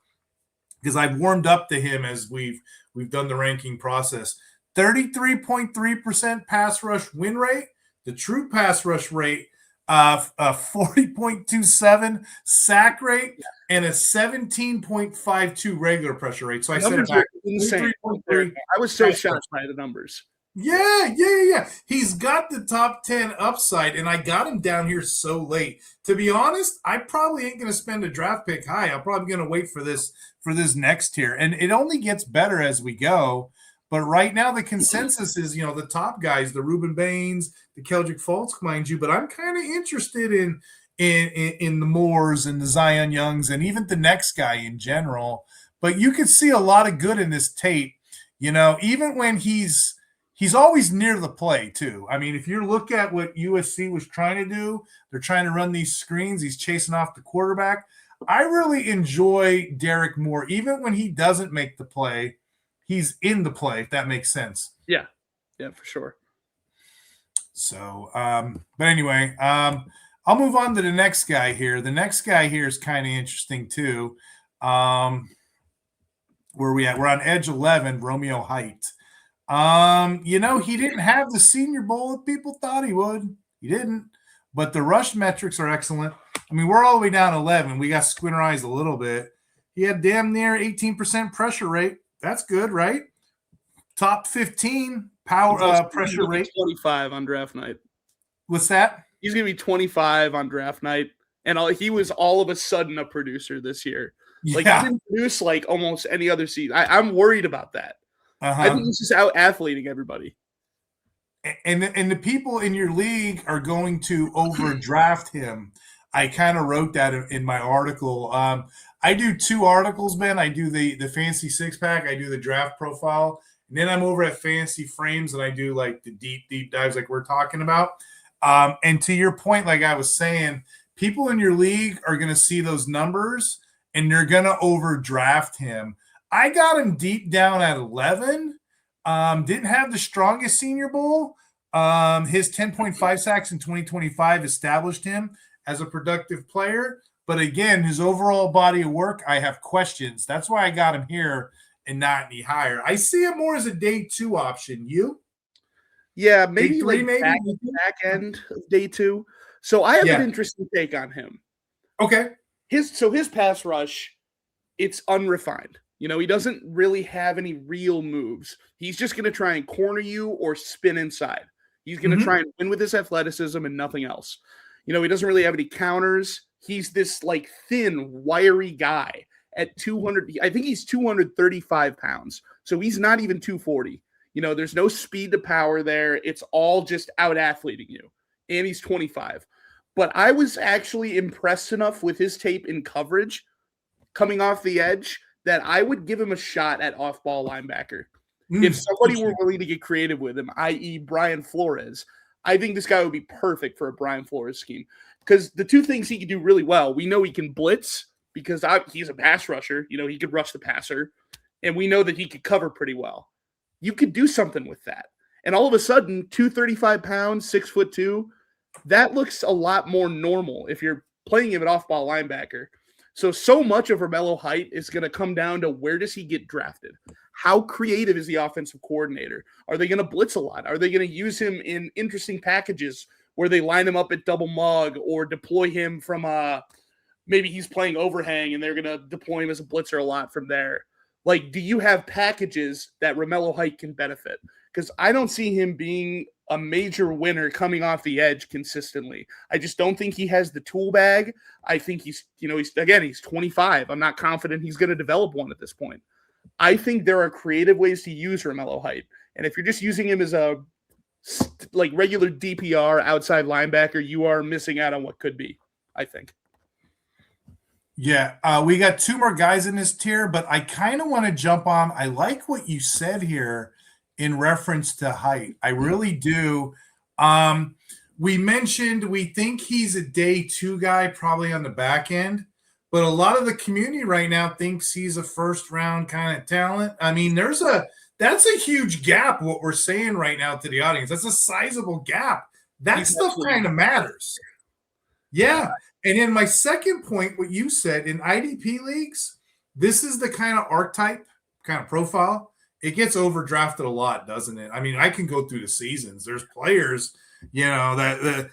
[SPEAKER 1] because I've warmed up to him as we've done the ranking process. 33.3% pass rush win rate, the true pass rush rate, 40.27 sack rate, and a 17.52 regular pressure rate. So I said it back.
[SPEAKER 2] Insane. I was so shocked by the numbers.
[SPEAKER 1] Yeah. He's got the top 10 upside, and I got him down here so late. To be honest, I probably ain't going to spend a draft pick high. I'm probably going to wait for this next tier, and it only gets better as we go. But right now, the consensus is, the top guys, the Reuben Baines, the Keldrick Fultz, mind you. But I'm kind of interested in the Moores and the Zion Youngs and even the next guy in general. But you can see a lot of good in this tape, even when he's always near the play, too. I mean, if you look at what USC was trying to do, they're trying to run these screens. He's chasing off the quarterback. I really enjoy Derek Moore. Even when he doesn't make the play, he's in the play, if that makes sense.
[SPEAKER 2] Yeah, for sure.
[SPEAKER 1] So, but anyway, I'll move on to the next guy here. The next guy here is kind of interesting, too. Where we at? We're on edge 11, Romeo Height. He didn't have the Senior Bowl that people thought he would. He didn't. But the rush metrics are excellent. I mean, we're all the way down 11. We got squint our eyes a little bit. He had damn near 18% pressure rate. That's good, right? Top 15 power pressure rate.
[SPEAKER 2] 25 on draft night.
[SPEAKER 1] What's that?
[SPEAKER 2] He's going to be 25 on draft night. And he was all of a sudden a producer this year.
[SPEAKER 1] Yeah.
[SPEAKER 2] Like, he didn't produce like almost any other season. I'm worried about that. I think he's just out athleting everybody.
[SPEAKER 1] And the people in your league are going to overdraft him. I kind of wrote that in my article. I do 2 articles, Ben. I do the Fantasy Six Pack. I do the draft profile. And then I'm over at Fantasy Frames, and I do like the deep dives like we're talking about. And to your point, like I was saying, people in your league are going to see those numbers, and they're going to overdraft him. I got him deep down at 11. Didn't have the strongest Senior Bowl. His 10.5 sacks in 2025 established him as a productive player. But again, his overall body of work, I have questions. That's why I got him here and not any higher. I see him more as a day 2 option. You?
[SPEAKER 2] Yeah, maybe
[SPEAKER 1] day 3,
[SPEAKER 2] like
[SPEAKER 1] maybe
[SPEAKER 2] back end of day 2. So I have an interesting take on him.
[SPEAKER 1] Okay.
[SPEAKER 2] His pass rush it's unrefined. You know, he doesn't really have any real moves. He's just going to try and corner you or spin inside. He's going to try and win with his athleticism and nothing else. You know, he doesn't really have any counters. He's this like thin, wiry guy at 200. I think he's 235 pounds. So he's not even 240. You know, there's no speed to power there. It's all just out athleting you. And he's 25. But I was actually impressed enough with his tape in coverage coming off the edge that I would give him a shot at off-ball linebacker. If somebody were willing to get creative with him, i.e. Brian Flores, I think this guy would be perfect for a Brian Flores scheme. Because the two things he can do really well, we know he can blitz because he's a pass rusher. You know, he could rush the passer. And we know that he could cover pretty well. You could do something with that. And all of a sudden, 235 pounds, 6'2", that looks a lot more normal if you're playing him at off-ball linebacker. So much of Romello height is going to come down to where does he get drafted? How creative is the offensive coordinator? Are they going to blitz a lot? Are they going to use him in interesting packages where they line him up at double mug or deploy him from maybe he's playing overhang and they're going to deploy him as a blitzer a lot from there? Like, do you have packages that Romello height can benefit? Because I don't see him being a major winner coming off the edge consistently. I just don't think he has the tool bag. I think he's 25. I'm not confident he's going to develop one at this point. I think there are creative ways to use Romello height. And if you're just using him as a like regular DPR outside linebacker, you are missing out on what could be, I think.
[SPEAKER 1] Yeah, we got two more guys in this tier, but I kind of want to jump on. I like what you said here in reference to height. I really do. We mentioned we think he's a day 2 guy, probably on the back end, but a lot of the community right now thinks he's a first round kind of talent. I mean, that's a huge gap, what we're saying right now to the audience. That's a sizable gap. That stuff kind of matters. Yeah. And in my second point, what you said, in IDP leagues, this is the kind of archetype, kind of profile. It gets overdrafted a lot, doesn't it? I mean, I can go through the seasons. There's players, that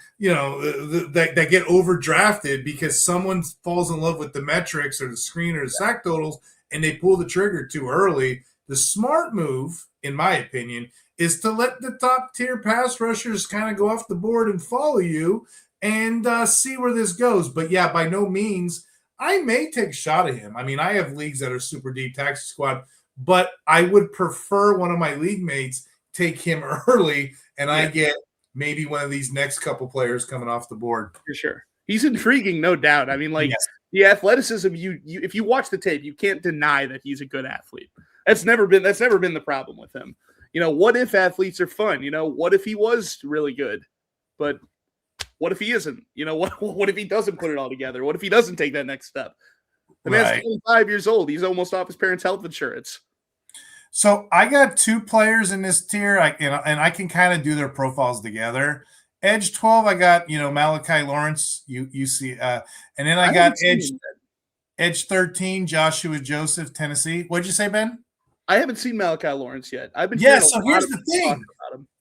[SPEAKER 1] get overdrafted because someone falls in love with the metrics or the screen or the sack totals, and they pull the trigger too early. The smart move, in my opinion, is to let the top tier pass rushers kind of go off the board and follow you and see where this goes. But yeah, by no means, I may take a shot at him. I mean, I have leagues that are super deep taxi squad, but I would prefer one of my league mates take him early, and I get maybe one of these next couple players coming off the board.
[SPEAKER 2] For sure. He's intriguing, no doubt. I mean, the athleticism, you if you watch the tape, you can't deny that he's a good athlete. That's never been the problem with him. You know, what if athletes are fun? You know, what if he was really good? But what if he isn't? You know, what if he doesn't put it all together? What if he doesn't take that next step? The man's 25 years old. He's almost off his parents' health insurance.
[SPEAKER 1] So I got two players in this tier, and I can kind of do their profiles together. Edge 12, I got Malachi Lawrence, UC, and then I got Edge 13, Joshua Joseph, Tennessee. What'd you say, Ben?
[SPEAKER 2] I haven't seen Malachi Lawrence yet. I've been
[SPEAKER 1] so here's the thing.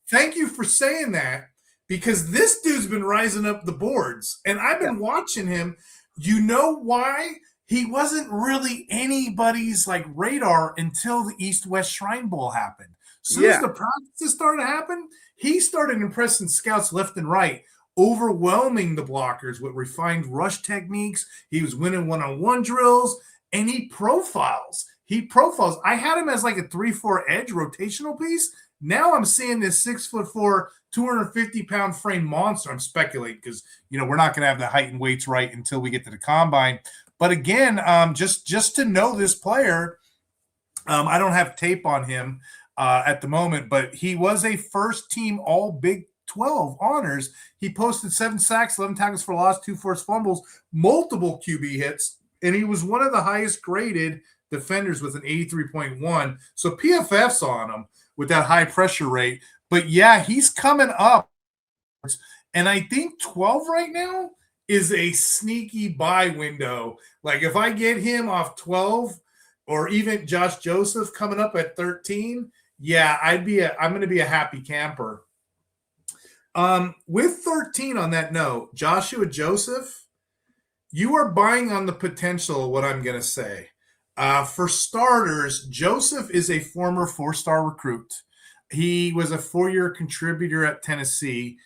[SPEAKER 1] Thank you for saying that, because this dude's been rising up the boards, and I've been watching him. You know why? He wasn't really anybody's radar until the East-West Shrine Bowl happened. As soon as the practices started to happen, he started impressing scouts left and right, overwhelming the blockers with refined rush techniques. He was winning one-on-one drills, and he profiles. I had him as a 3-4 edge rotational piece. Now I'm seeing this 6'4", 250-pound frame monster. I'm speculating because, we're not going to have the height and weights right until we get to the combine. But again, just to know this player, I don't have tape on him at the moment, but he was a first-team All Big 12 honors. He posted 7 sacks, 11 tackles for loss, 2 forced fumbles, multiple QB hits, and he was one of the highest-graded defenders with an 83.1. So PFF's on him with that high pressure rate. But yeah, he's coming up. And I think 12 right now is a sneaky buy window. If I get him off 12 or even Josh Joseph coming up at 13, yeah, I'm going to be a happy camper. With 13 on that note, Joshua Joseph, you are buying on the potential of what I'm going to say. For starters, Joseph is a former four-star recruit. He was a four-year contributor at Tennessee.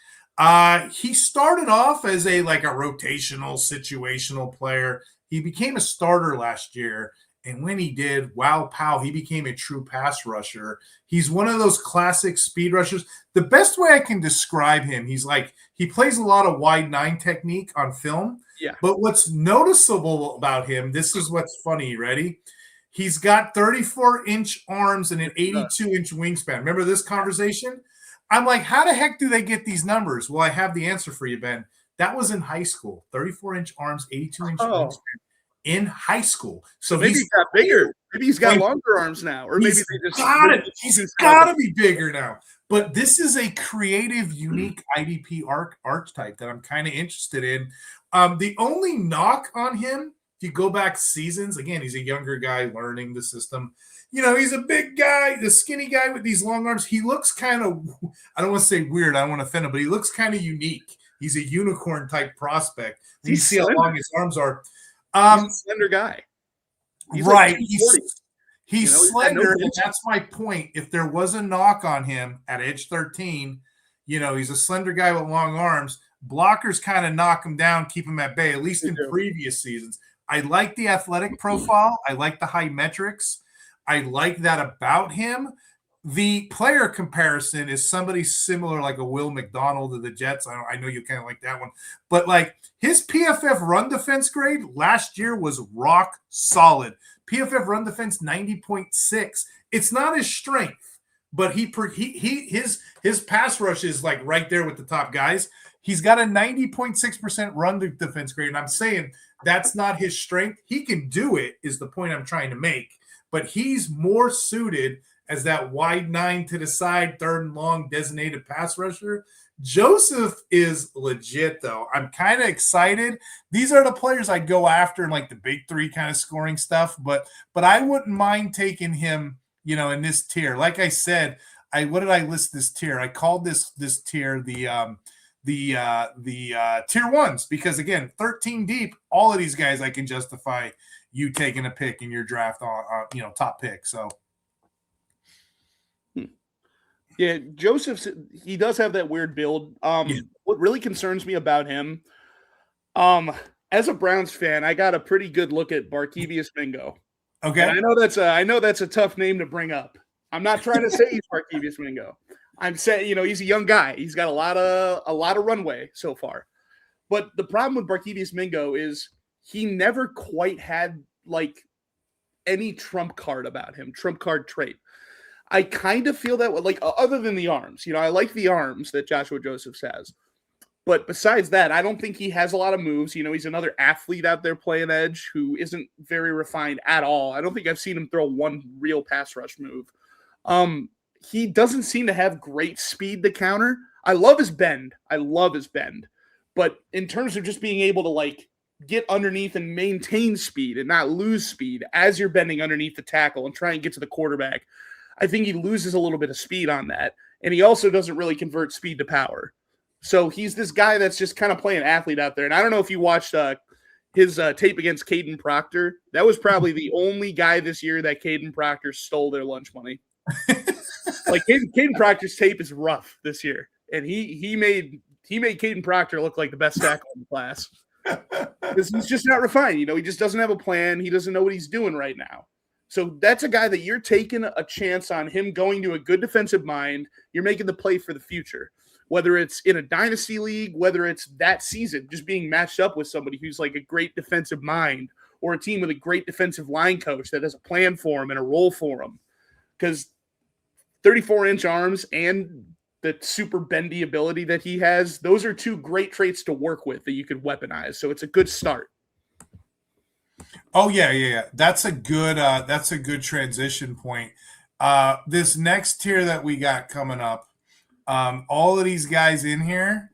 [SPEAKER 1] He started off as a rotational, situational player. He became a starter last year, and when he did, wow, pow, he became a true pass rusher. He's one of those classic speed rushers. The best way I can describe him, he plays a lot of wide nine technique on film.
[SPEAKER 2] Yeah.
[SPEAKER 1] But what's noticeable about him, this is what's funny. Ready? He's got 34-inch arms and an 82-inch wingspan. Remember this conversation? I'm like, how the heck do they get these numbers? Well, I have the answer for you, Ben. That was in high school. 34-inch arms, 82-inch wingspan in high school. So
[SPEAKER 2] maybe he's got bigger. Maybe he's got longer arms now. Or maybe
[SPEAKER 1] he's got to be bigger now. But this is a creative, unique IDP archetype that I'm kind of interested in. The only knock on him, if you go back seasons, again, he's a younger guy learning the system. He's a big guy, the skinny guy with these long arms. He looks kind of, I don't want to say weird, I don't want to offend him, but he looks kind of unique. He's a unicorn type prospect. You see how long his arms are.
[SPEAKER 2] He's a slender guy.
[SPEAKER 1] He's right. He's slender, and that's my point. If there was a knock on him at age 13, he's a slender guy with long arms. Blockers kind of knock him down, keep him at bay, at least in previous seasons. I like the athletic profile. I like the high metrics. I like that about him. The player comparison is somebody similar, like a Will McDonald of the Jets. I know you kind of like that one. But his PFF run defense grade last year was rock solid. PFF run defense 90.6. It's not his strength, but his pass rush is right there with the top guys. He's got a 90.6% run defense grade. And I'm saying that's not his strength. He can do it, is the point I'm trying to make. But he's more suited as that wide nine to the side, third and long designated pass rusher. Joseph is legit, though. I'm kind of excited. These are the players I go after in the big three kind of scoring stuff. But I wouldn't mind taking him, in this tier. Like I said, what did I list this tier? I called this tier the tier ones, because again, 13 deep, all of these guys I can justify you taking a pick in your draft on top pick. So
[SPEAKER 2] yeah, he does have that weird build. What really concerns me about him, as a Browns fan, I got a pretty good look at Barkevious Mingo.
[SPEAKER 1] Okay.
[SPEAKER 2] And I know that's a tough name to bring up. I'm not trying to say he's Barkevious Mingo. I'm saying, he's a young guy. He's got a lot of runway so far. But the problem with Barkevious Mingo is he never quite had any trump card about him, trump card trait. I kind of feel that way, other than the arms. I like the arms that Joshua Josephs has. But besides that, I don't think he has a lot of moves. He's another athlete out there playing edge who isn't very refined at all. I don't think I've seen him throw one real pass rush move. He doesn't seem to have great speed to counter. I love his bend. But in terms of just being able to get underneath and maintain speed and not lose speed as you're bending underneath the tackle and try and get to the quarterback, I think he loses a little bit of speed on that. And he also doesn't really convert speed to power. So he's this guy that's just kind of playing athlete out there. And I don't know if you watched his tape against Caden Proctor. That was probably the only guy this year that Caden Proctor stole their lunch money. Caden Proctor's tape is rough this year. And he made Caden Proctor look like the best tackle in the class. Because he's just not refined. He just doesn't have a plan. He doesn't know what he's doing right now. So that's a guy that you're taking a chance on him going to a good defensive mind. You're making the play for the future, whether it's in a dynasty league, whether it's that season, just being matched up with somebody who's a great defensive mind, or a team with a great defensive line coach that has a plan for him and a role for him. Because 34-inch arms and the super bendy ability that he has, those are two great traits to work with that you could weaponize. So it's a good start.
[SPEAKER 1] Oh yeah. That's a good transition point. This next tier that we got coming up, all of these guys in here,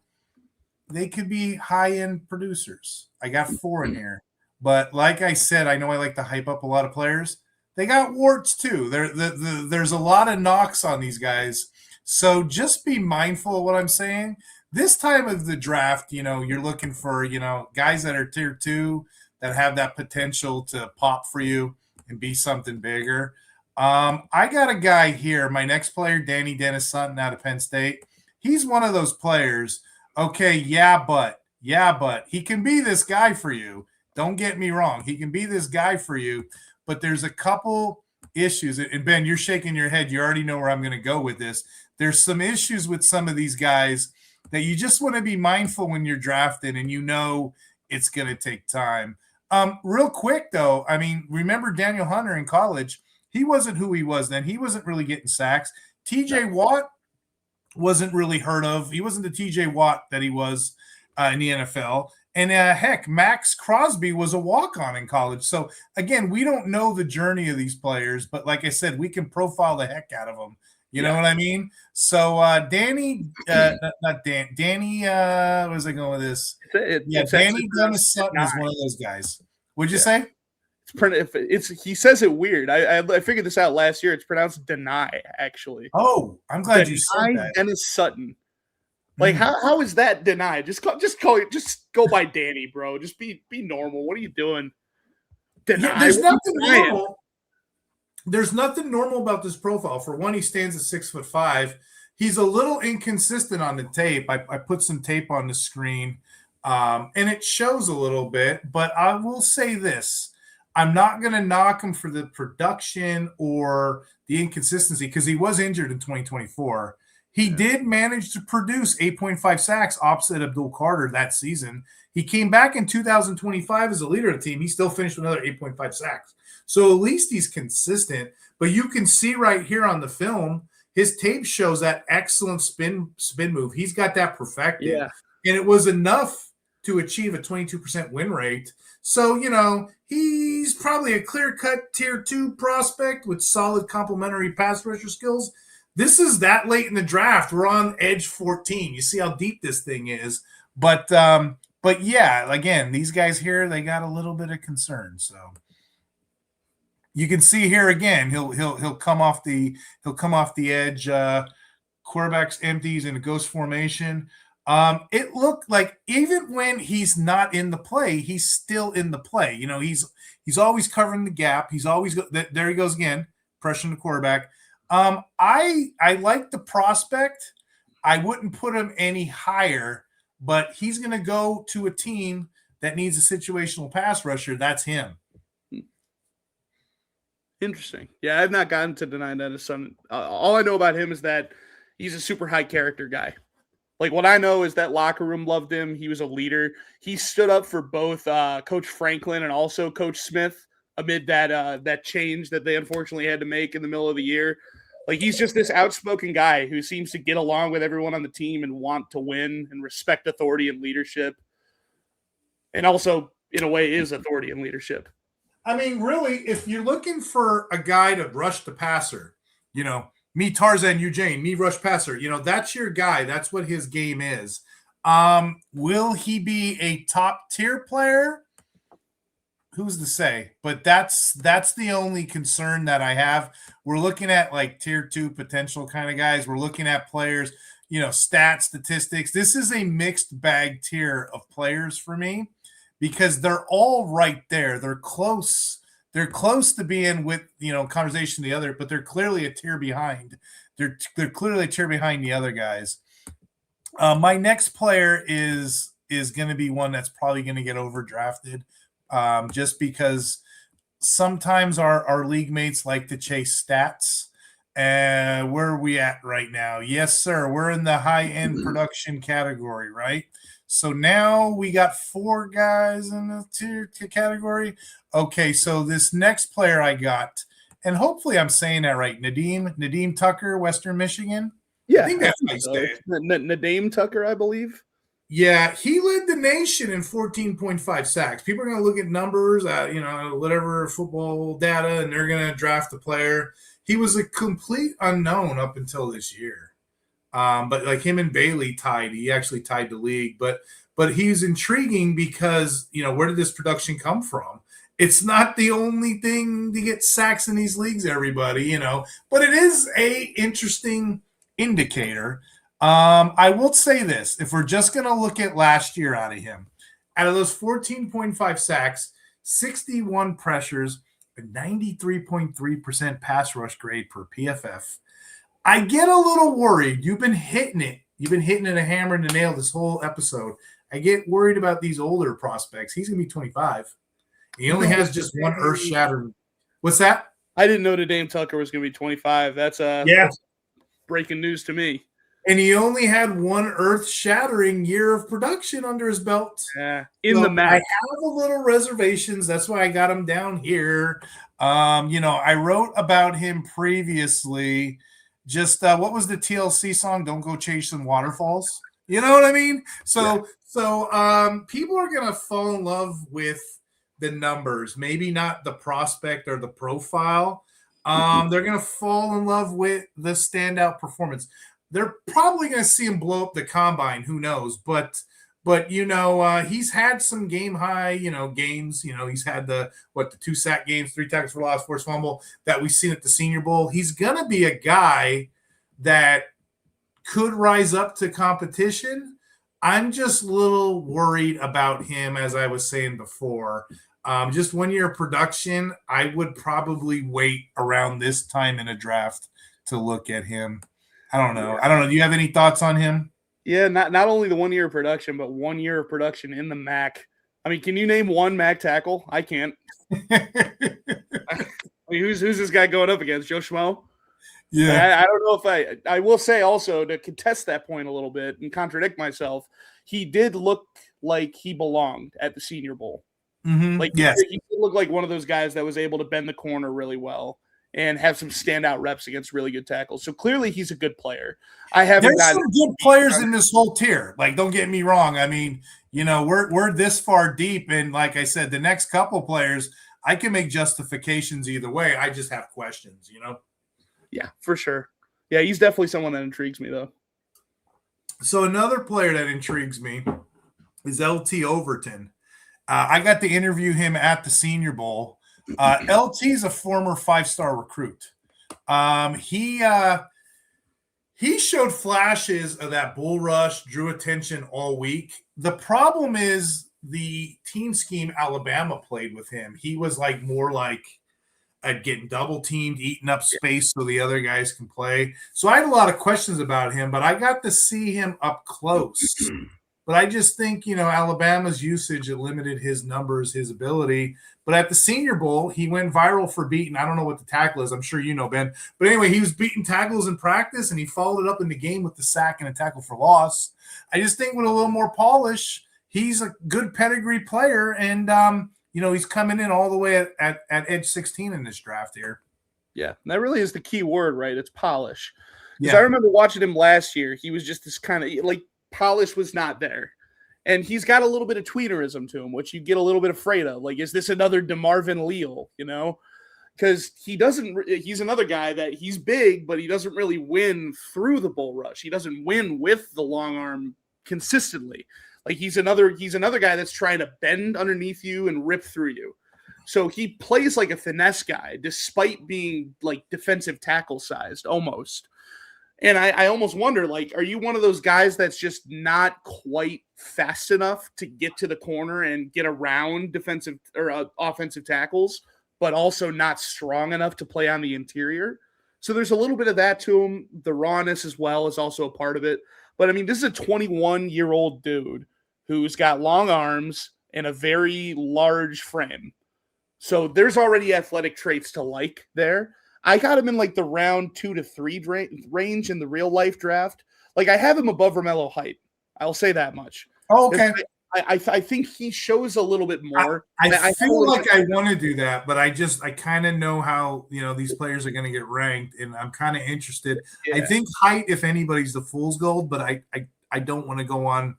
[SPEAKER 1] they could be high-end producers. I got 4 in here, but like I said, I know I like to hype up a lot of players. They got warts too. There's a lot of knocks on these guys, so just be mindful of what I'm saying. This time of the draft, you're looking for guys that are tier 2 that have that potential to pop for you. and be something bigger. I got a guy here, my next player, Dennis-Sutton out of Penn State. He's one of those players. Okay, yeah, but he can be this guy for you. Don't get me wrong. He can be this guy for you, but there's a couple issues. And Ben, you're shaking your head. You already know where I'm going to go with this. There's some issues with some of these guys that you just want to be mindful when you're drafting, and you know it's going to take time. Real quick, though, I mean, remember Daniel Hunter in college? He wasn't who he was then. He wasn't really getting sacks. TJ Watt wasn't really heard of. He wasn't the TJ Watt that he was in the NFL. And heck, Max Crosby was a walk-on in college. So, again, we don't know the journey of these players, but like I said, we can profile the heck out of them. You know what I mean? So, Dani, what was I going with this? Dani Dennis-Sutton is one of those guys. Would you say?
[SPEAKER 2] He says it weird. I figured this out last year. It's pronounced Dani, actually.
[SPEAKER 1] Oh, I'm glad you said that.
[SPEAKER 2] Dennis-Sutton. Like, how is that denied? Just go by Dani, bro. Just be normal. What are you doing?
[SPEAKER 1] Yeah, there's nothing normal. There's nothing normal about this profile. For one, he stands at 6'5". He's a little inconsistent on the tape. I put some tape on the screen, and it shows a little bit. But I will say this. I'm not going to knock him for the production or the inconsistency because he was injured in 2024. He did manage to produce 8.5 sacks opposite Abdul Carter that season. He came back in 2025 as a leader of the team. He still finished with another 8.5 sacks. So at least he's consistent. But you can see right here on the film, his tape shows that excellent spin move. He's got that perfected. Yeah. And it was enough to achieve a 22% win rate. So, you know, he's probably a clear-cut tier 2 prospect with solid complementary pass rusher skills. This is that late in the draft. We're on edge 14. You see how deep this thing is. But yeah, again, these guys here, they got a little bit of concern. So you can see here again, he'll come off the edge. Quarterbacks empties in a ghost formation. It looked like even when he's not in the play, he's still in the play. You know, he's always covering the gap. He's always there. He goes again, pressuring the quarterback. I like the prospect. I wouldn't put him any higher, but he's going to go to a team that needs a situational pass rusher. That's him.
[SPEAKER 2] Interesting. Yeah, I've not gotten to deny Dennis-Sutton. All I know about him is that he's a super high character guy. Like, what I know is that locker room loved him. He was a leader. He stood up for both Coach Franklin and also Coach Smith amid that change that they unfortunately had to make in the middle of the year. Like, he's just this outspoken guy who seems to get along with everyone on the team and want to win and respect authority and leadership. And also, in a way, is authority and leadership.
[SPEAKER 1] I mean, really, if you're looking for a guy to rush the passer, you know, me, Tarzan, Eugene, me, rush passer, you know, that's your guy. That's what his game is. Will he be a top tier player? Who's to say? But that's the only concern that I have. We're looking at like tier 2 potential kind of guys. We're looking at players, you know, stats, statistics. This is a mixed bag tier of players for me because they're all right there. They're close. They're close to being with, you know, conversation the other, but they're clearly a tier behind. They're clearly a tier behind the other guys. My next player is going to be one that's probably going to get overdrafted. Just because sometimes our league mates like to chase stats. And where are we at right now? Yes, sir. We're in the high-end production category, right? So now we got 4 guys in the tier category. Okay, so this next player I got, and hopefully I'm saying that right, Nadeem Tucker, Western Michigan.
[SPEAKER 2] Yeah,
[SPEAKER 1] I think that's how you say it.
[SPEAKER 2] Nadeem Tucker, I believe.
[SPEAKER 1] Yeah, he led the nation in 14.5 sacks. People are going to look at numbers, you know, whatever football data, and they're going to draft the player. He was a complete unknown up until this year. But like him and Bailey tied. He actually tied the league. But he's intriguing because, you know, where did this production come from? It's not the only thing to get sacks in these leagues, everybody, you know. But it is a interesting indicator. I will say this. If we're just going to look at last year out of him, out of those 14.5 sacks, 61 pressures, a 93.3% pass rush grade per PFF. I get a little worried. You've been hitting it. You've been hitting it a hammer and a nail this whole episode. I get worried about these older prospects. He's going to be 25. He only has just one earth-shattering. What's that?
[SPEAKER 2] I didn't know Dame Tucker was going to be 25. That's that's breaking news to me.
[SPEAKER 1] And he only had one earth-shattering year of production under his belt.
[SPEAKER 2] Yeah, the MAC.
[SPEAKER 1] I have a little reservations. That's why I got him down here. I wrote about him previously. Just what was the TLC song? Don't go chase some waterfalls. You know what I mean? So people are gonna fall in love with the numbers, maybe not the prospect or the profile. They're gonna fall in love with the standout performance. They're probably gonna see him blow up the combine. Who knows? But he's had some game high, games. He's had the 2 sack games, 3 tackles for loss, forced fumble that we've seen at the Senior Bowl. He's gonna be a guy that could rise up to competition. I'm just a little worried about him, as I was saying before. Just 1 year of production, I would probably wait around this time in a draft to look at him. I don't know. Do you have any thoughts on him?
[SPEAKER 2] Yeah, not only the 1 year of production, but 1 year of production in the MAC. I mean, can you name one MAC tackle? I can't. I mean, who's this guy going up against? Joe Schmo? Yeah. I don't know if I will say also to contest that point a little bit and contradict myself, he did look like he belonged at the Senior Bowl.
[SPEAKER 1] Mm-hmm.
[SPEAKER 2] Like, yes. He did look like one of those guys that was able to bend the corner really well and have some standout reps against really good tackles. So clearly he's a good player. There's
[SPEAKER 1] some good players in this whole tier. Like, don't get me wrong. I mean, we're this far deep, and like I said, the next couple players, I can make justifications either way. I just have questions,
[SPEAKER 2] Yeah, for sure. Yeah, he's definitely someone that intrigues me, though.
[SPEAKER 1] So another player that intrigues me is LT Overton. I got to interview him at the Senior Bowl. LT is a former 5-star recruit. He showed flashes of that bull rush, drew attention all week. The problem is the team scheme Alabama played with him. He was more getting double teamed, eating up space so the other guys can play. So I had a lot of questions about him, but I got to see him up close. But I just think, Alabama's usage, it limited his numbers, his ability. But at the Senior Bowl, he went viral for beating, I don't know what the tackle is. I'm sure you know, Ben. But anyway, he was beating tackles in practice, and he followed it up in the game with the sack and a tackle for loss. I just think with a little more polish, he's a good pedigree player. And, he's coming in all the way at edge 16 in this draft here.
[SPEAKER 2] Yeah, that really is the key word, right? It's polish. Because I remember watching him last year. He was just this kind of polish was not there. And he's got a little bit of tweenerism to him, which you get a little bit afraid of. Is this another DeMarvin Leal, Because he's another guy that he's big, but he doesn't really win through the bull rush. He doesn't win with the long arm consistently. He's another guy that's trying to bend underneath you and rip through you. So he plays like a finesse guy, despite being defensive tackle sized almost. And I almost wonder, are you one of those guys that's just not quite fast enough to get to the corner and get around defensive or offensive tackles, but also not strong enough to play on the interior? So there's a little bit of that to him. The rawness as well is also a part of it. But I mean, this is a 21-year-old dude who's got long arms and a very large frame. So there's already athletic traits to like there. I got him in the round 2 to 3 range in the real life draft. I have him above Romello height. I'll say that much.
[SPEAKER 1] Oh, okay.
[SPEAKER 2] I think he shows a little bit more.
[SPEAKER 1] I feel like I want to do that, but I kind of know how these players are going to get ranked, and I'm kind of interested. Yeah. I think height, if anybody's the fool's gold, but I don't want to go on.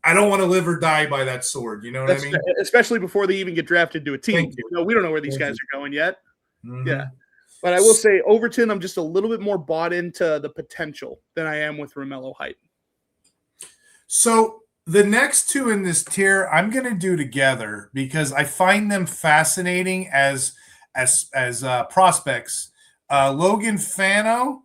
[SPEAKER 1] I don't want to live or die by that sword. You know what I mean?
[SPEAKER 2] Especially before they even get drafted to a team. We don't know where these guys are going yet.
[SPEAKER 1] Mm-hmm.
[SPEAKER 2] Yeah. But I will say, Overton, I'm just a little bit more bought into the potential than I am with Romello height.
[SPEAKER 1] So the next two in this tier, I'm going to do together because I find them fascinating as prospects. Logan Fano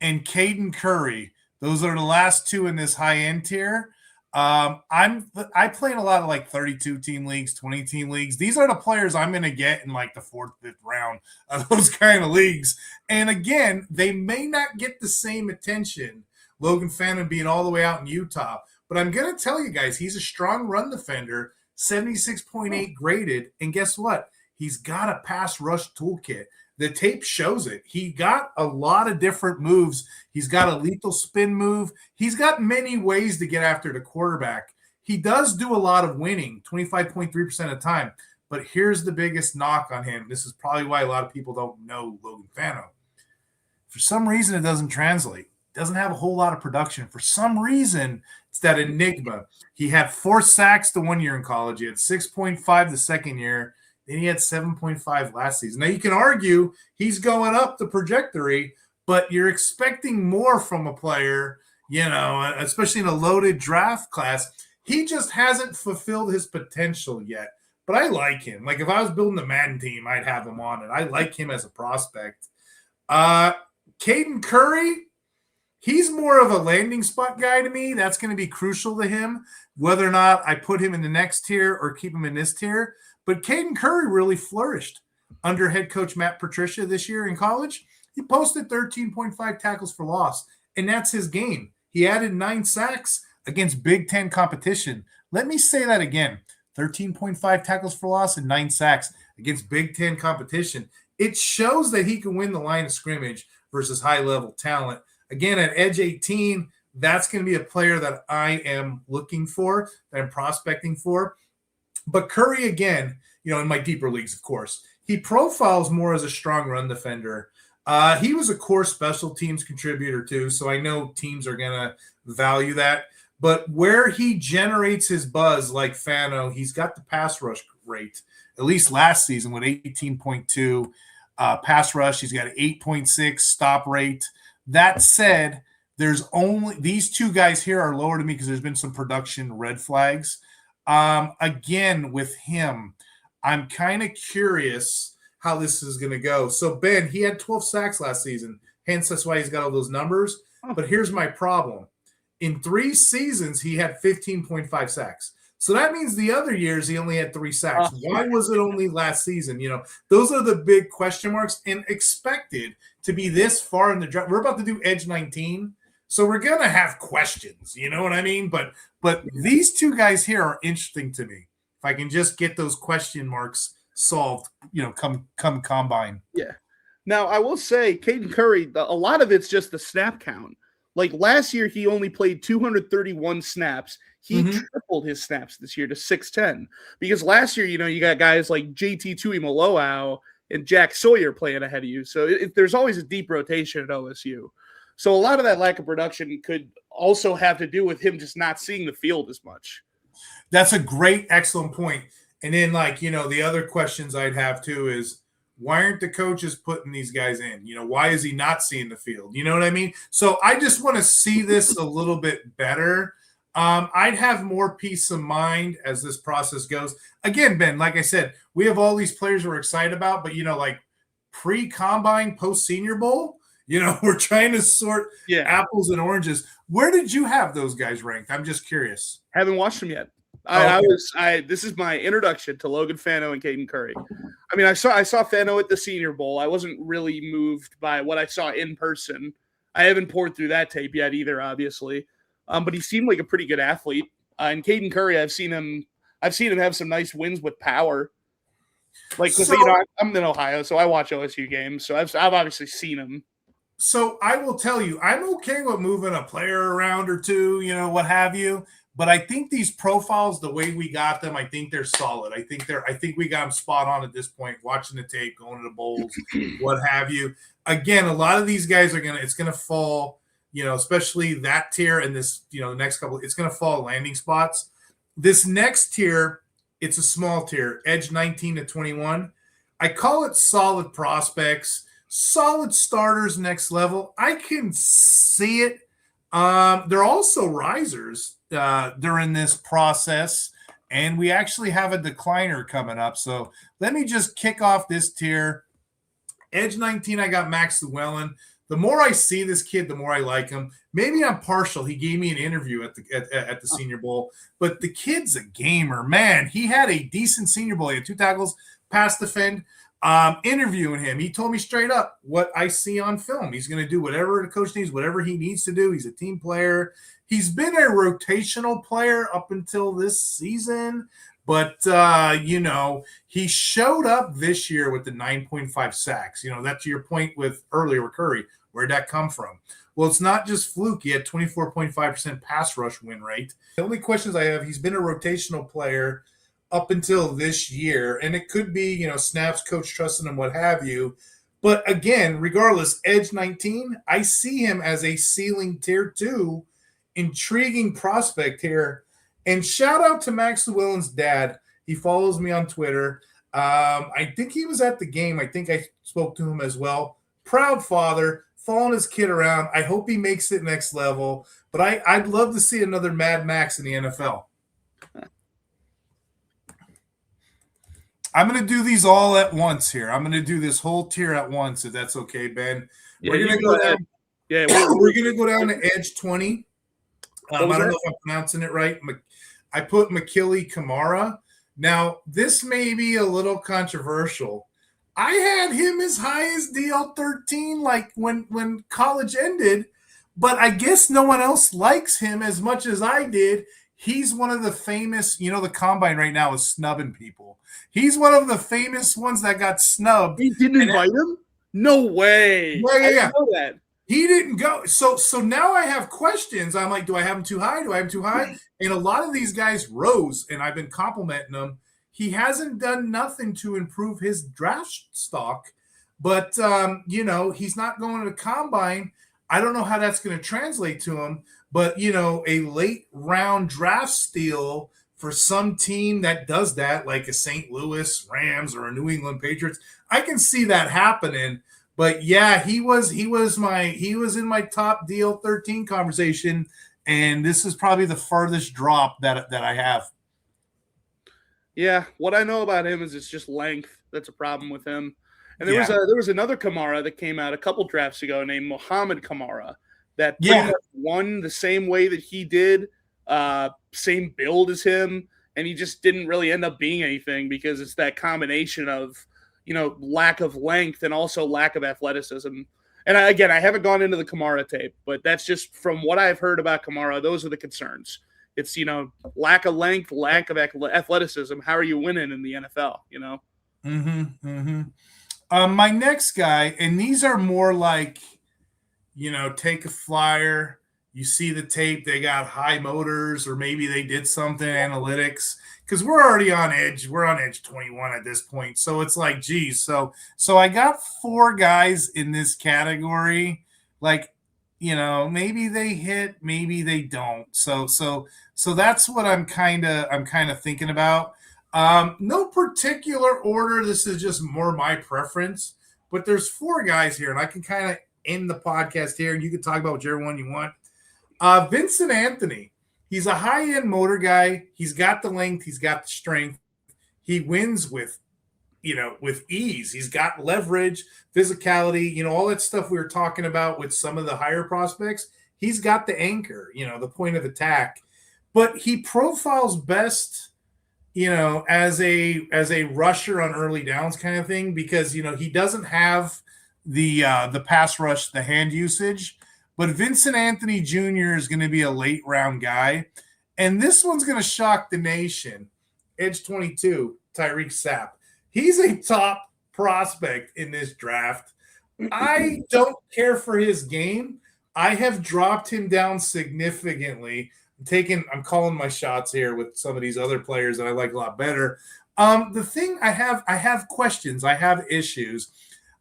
[SPEAKER 1] and Caden Curry. Those are the last two in this high-end tier. I play in a lot of like 32 team leagues, 20 team leagues. These are the players I'm going to get in like the 4th, 5th round of those kind of leagues. And again, they may not get the same attention. Logan Fannin being all the way out in Utah, but I'm going to tell you guys, he's a strong run defender, 76.8 graded, and guess what? He's got a pass rush toolkit. The tape shows it. He got a lot of different moves. He's got a lethal spin move. He's got many ways to get after the quarterback. He does do a lot of winning, 25.3% of the time. But here's the biggest knock on him. This is probably why a lot of people don't know Logan Fano. For some reason, it doesn't translate. Doesn't have a whole lot of production. For some reason, it's that enigma. He had 4 sacks the 1 year in college. He had 6.5 the second year. Then he had 7.5 last season. Now, you can argue he's going up the trajectory, but you're expecting more from a player, especially in a loaded draft class. He just hasn't fulfilled his potential yet. But I like him. Like, if I was building a Madden team, I'd have him on it. I like him as a prospect. Caden Curry, he's more of a landing spot guy to me. That's going to be crucial to him, whether or not I put him in the next tier or keep him in this tier. But Caden Curry really flourished under head coach Matt Patricia this year in college. He posted 13.5 tackles for loss, and that's his game. He added 9 sacks against Big Ten competition. Let me say that again. 13.5 tackles for loss and 9 sacks against Big Ten competition. It shows that he can win the line of scrimmage versus high-level talent. Again, at Edge 18, that's going to be a player that I am looking for, that I'm prospecting for. But Curry, again, in my deeper leagues, of course, he profiles more as a strong run defender. He was a core special teams contributor too, so I know teams are going to value that. But where he generates his buzz like Fano, he's got the pass rush rate, at least last season with 18.2 pass rush. He's got an 8.6 stop rate. That said, there's only these 2 guys here are lower to me because there's been some production red flags. Again, with him, I'm kind of curious how this is going to go. So, Ben, he had 12 sacks last season. Hence, that's why he's got all those numbers. But here's my problem. In 3 seasons, he had 15.5 sacks. So that means the other years he only had 3 sacks. Why was it only last season? Those are the big question marks, and expected to be this far in the draft. We're about to do Edge 19. So we're going to have questions, you know what I mean? But these 2 guys here are interesting to me. If I can just get those question marks solved, come combine.
[SPEAKER 2] Yeah. Now, I will say, Caden Curry, a lot of it's just the snap count. Like last year, he only played 231 snaps. He tripled his snaps this year to 610. Because last year, you got guys like JT Tuimoloau and Jack Sawyer playing ahead of you. So there's always a deep rotation at OSU. So a lot of that lack of production could also have to do with him just not seeing the field as much.
[SPEAKER 1] That's a great, excellent point. And then, the other questions I'd have too is, why aren't the coaches putting these guys in? Why is he not seeing the field? You know what I mean? So I just want to see this a little bit better. I'd have more peace of mind as this process goes. Again, Ben, like I said, we have all these players we're excited about, but, pre-combine, post-Senior Bowl, we're trying to sort apples and oranges. Where did you have those guys ranked? I'm just curious.
[SPEAKER 2] Haven't watched them yet. This is my introduction to Logan Fano and Caden Curry. I mean, I saw Fano at the Senior Bowl. I wasn't really moved by what I saw in person. I haven't poured through that tape yet either, obviously. But he seemed like a pretty good athlete. And Caden Curry, I've seen him have some nice wins with power. Like, I'm in Ohio, so I watch OSU games. So I've obviously seen him.
[SPEAKER 1] So I will tell you, I'm okay with moving a player around or 2, what have you. But I think these profiles, the way we got them, I think they're solid. I think we got them spot on at this point, watching the tape, going to the bowls, what have you. Again, a lot of these guys it's going to fall, especially that tier and this, the next couple, it's going to fall landing spots. This next tier, it's a small tier, Edge 19 to 21. I call it solid prospects, solid starters next level. I can see it. They're also risers during this process, and we actually have a decliner coming up. So let me just kick off this tier. Edge 19, I got Max Llewellyn, The more I see this kid, the more I like him. Maybe I'm partial. He gave me an interview at the Senior Bowl, but the kid's a gamer, man. He had a decent Senior Bowl. He had 2 tackles, pass defend. Interviewing him, he told me straight up what I see on film. He's going to do whatever the coach needs, whatever he needs to do. He's a team player. He's been a rotational player up until this season, but he showed up this year with the 9.5 sacks. That's your point with earlier with Curry. Where'd that come from? Well, it's not just fluke. He had 24.5% pass rush win rate. The only questions I have, he's been a rotational player up until this year, and it could be, snaps, coach trusting him, what have you. But again, regardless, edge 19, I see him as a ceiling tier 2, intriguing prospect here. And shout out to Max Llewellyn's dad. He follows me on Twitter. I think he was at the game. I think I spoke to him as well. Proud father, following his kid around. I hope he makes it next level. But I'd love to see another Mad Max in the NFL. I'm going to do these all at once here. I'm going to do this whole tier at once, if that's okay, Ben.
[SPEAKER 2] Yeah,
[SPEAKER 1] we're going to go down. Yeah, we're going to go down to edge 20. I don't know if I'm pronouncing it right. I put McKilly Kamara. Now, this may be a little controversial. I had him as high as DL13, like when college ended, but I guess no one else likes him as much as I did. He's one of the famous, the combine right now is snubbing people. He's one of the famous ones that got snubbed.
[SPEAKER 2] He didn't invite him? No way.
[SPEAKER 1] Yeah.
[SPEAKER 2] I didn't know that.
[SPEAKER 1] He didn't go. So now I have questions. I'm like, do I have him too high? Do I have him too high? And a lot of these guys rose, and I've been complimenting them. He hasn't done nothing to improve his draft stock, but, he's not going to the combine. I don't know how that's going to translate to him, but, a late round draft steal for some team that does that, like a St. Louis Rams or a New England Patriots, I can see that happening. But yeah, he was in my top DL13 conversation, and this is probably the furthest drop that I have.
[SPEAKER 2] Yeah, what I know about him is it's just length. That's a problem with him. And there was another Kamara that came out a couple drafts ago named Mohamed Kamara that pretty much won the same way that he did, same build as him, and he just didn't really end up being anything because it's that combination of, lack of length and also lack of athleticism. And I haven't gone into the Kamara tape, but that's just from what I've heard about Kamara. Those are the concerns. It's, lack of length, lack of athleticism. How are you winning in the NFL,
[SPEAKER 1] My next guy, and these are more like, take a flyer. You see the tape, they got high motors, or maybe they did something analytics, because we're already on edge. We're on edge 21 at this point. So it's like, geez. So I got 4 guys in this category. Like, maybe they hit, maybe they don't. So that's what I'm kind of thinking about. No particular order. This is just more my preference. But there's 4 guys here, and I can kind of end the podcast here, and you can talk about whichever one you want. Vincent Anthony. He's a high-end motor guy. He's got the length. He's got the strength. He wins with ease. He's got leverage, physicality, all that stuff we were talking about with some of the higher prospects. He's got the anchor, the point of attack. But he profiles best, as a rusher on early downs kind of thing, because, he doesn't have the pass rush, the hand usage. But Vincent Anthony Jr. is going to be a late round guy. And this one's going to shock the nation. Edge 22, Tyreek Sapp. He's a top prospect in this draft. I don't care for his game. I have dropped him down significantly. I'm calling my shots here with some of these other players that I like a lot better. The thing I have questions. I have issues.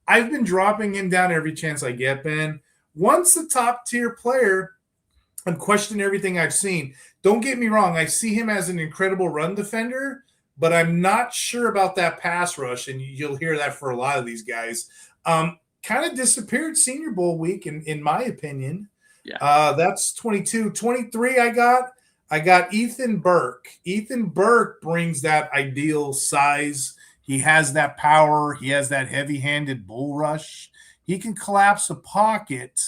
[SPEAKER 1] I've been dropping him down every chance I get, Ben. Once a top tier player, I'm questioning everything I've seen. Don't get me wrong. I see him as an incredible run defender, but I'm not sure about that pass rush, and you'll hear that for a lot of these guys. Kind of disappeared Senior Bowl week, in my opinion. Yeah. That's 22. 23 I got Ethan Burke. Ethan Burke brings that ideal size. He has that power. He has that heavy-handed bull rush. He can collapse a pocket.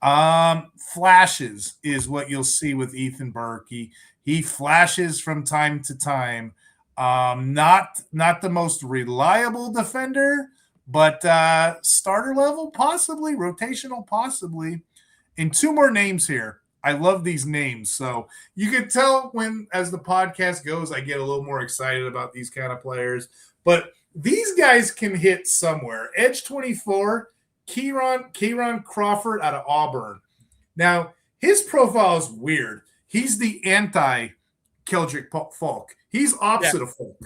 [SPEAKER 1] Flashes is what you'll see with Ethan Burke. He flashes from time to time. Not the most reliable defender, but starter level, possibly, rotational, possibly. And two more names here. I love these names. So you can tell when, as the podcast goes, I get a little more excited about these kind of players. But these guys can hit somewhere. Edge 24, Kieran Crawford out of Auburn. Now, his profile is weird. He's the anti-Keldrick Falk. He's opposite of Falk.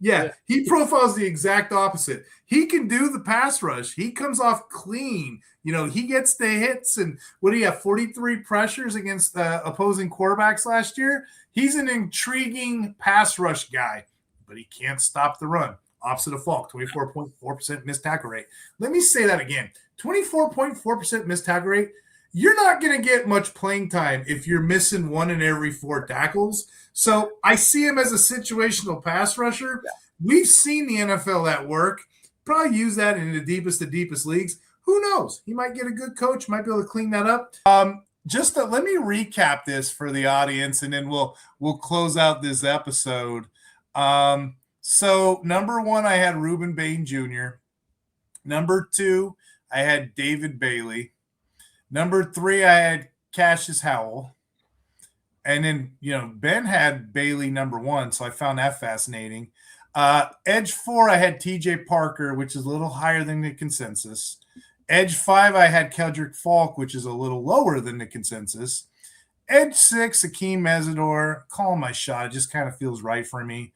[SPEAKER 1] Yeah, he profiles the exact opposite. He can do the pass rush. He comes off clean. He gets the hits. And what do you have, 43 pressures against opposing quarterbacks last year? He's an intriguing pass rush guy, but he can't stop the run. Opposite of Falk, 24.4% missed tackle rate. Let me say that again. 24.4% missed tackle rate. You're not going to get much playing time if you're missing 1 in every 4 tackles. So I see him as a situational pass rusher. Yeah. We've seen the NFL at work. Probably use that in the deepest leagues. Who knows? He might get a good coach, might be able to clean that up. Let me recap this for the audience, and then we'll close out this episode. So number 1, I had Reuben Bain Jr. Number 2, I had David Bailey. Number 3, I had Cashius Howell. And then, Ben had Bailey number 1, so I found that fascinating. Edge 4, I had TJ Parker, which is a little higher than the consensus. Edge 5, I had Keldrick Falk, which is a little lower than the consensus. Edge 6, Akeem Mesidor. Call my shot. It just kind of feels right for me.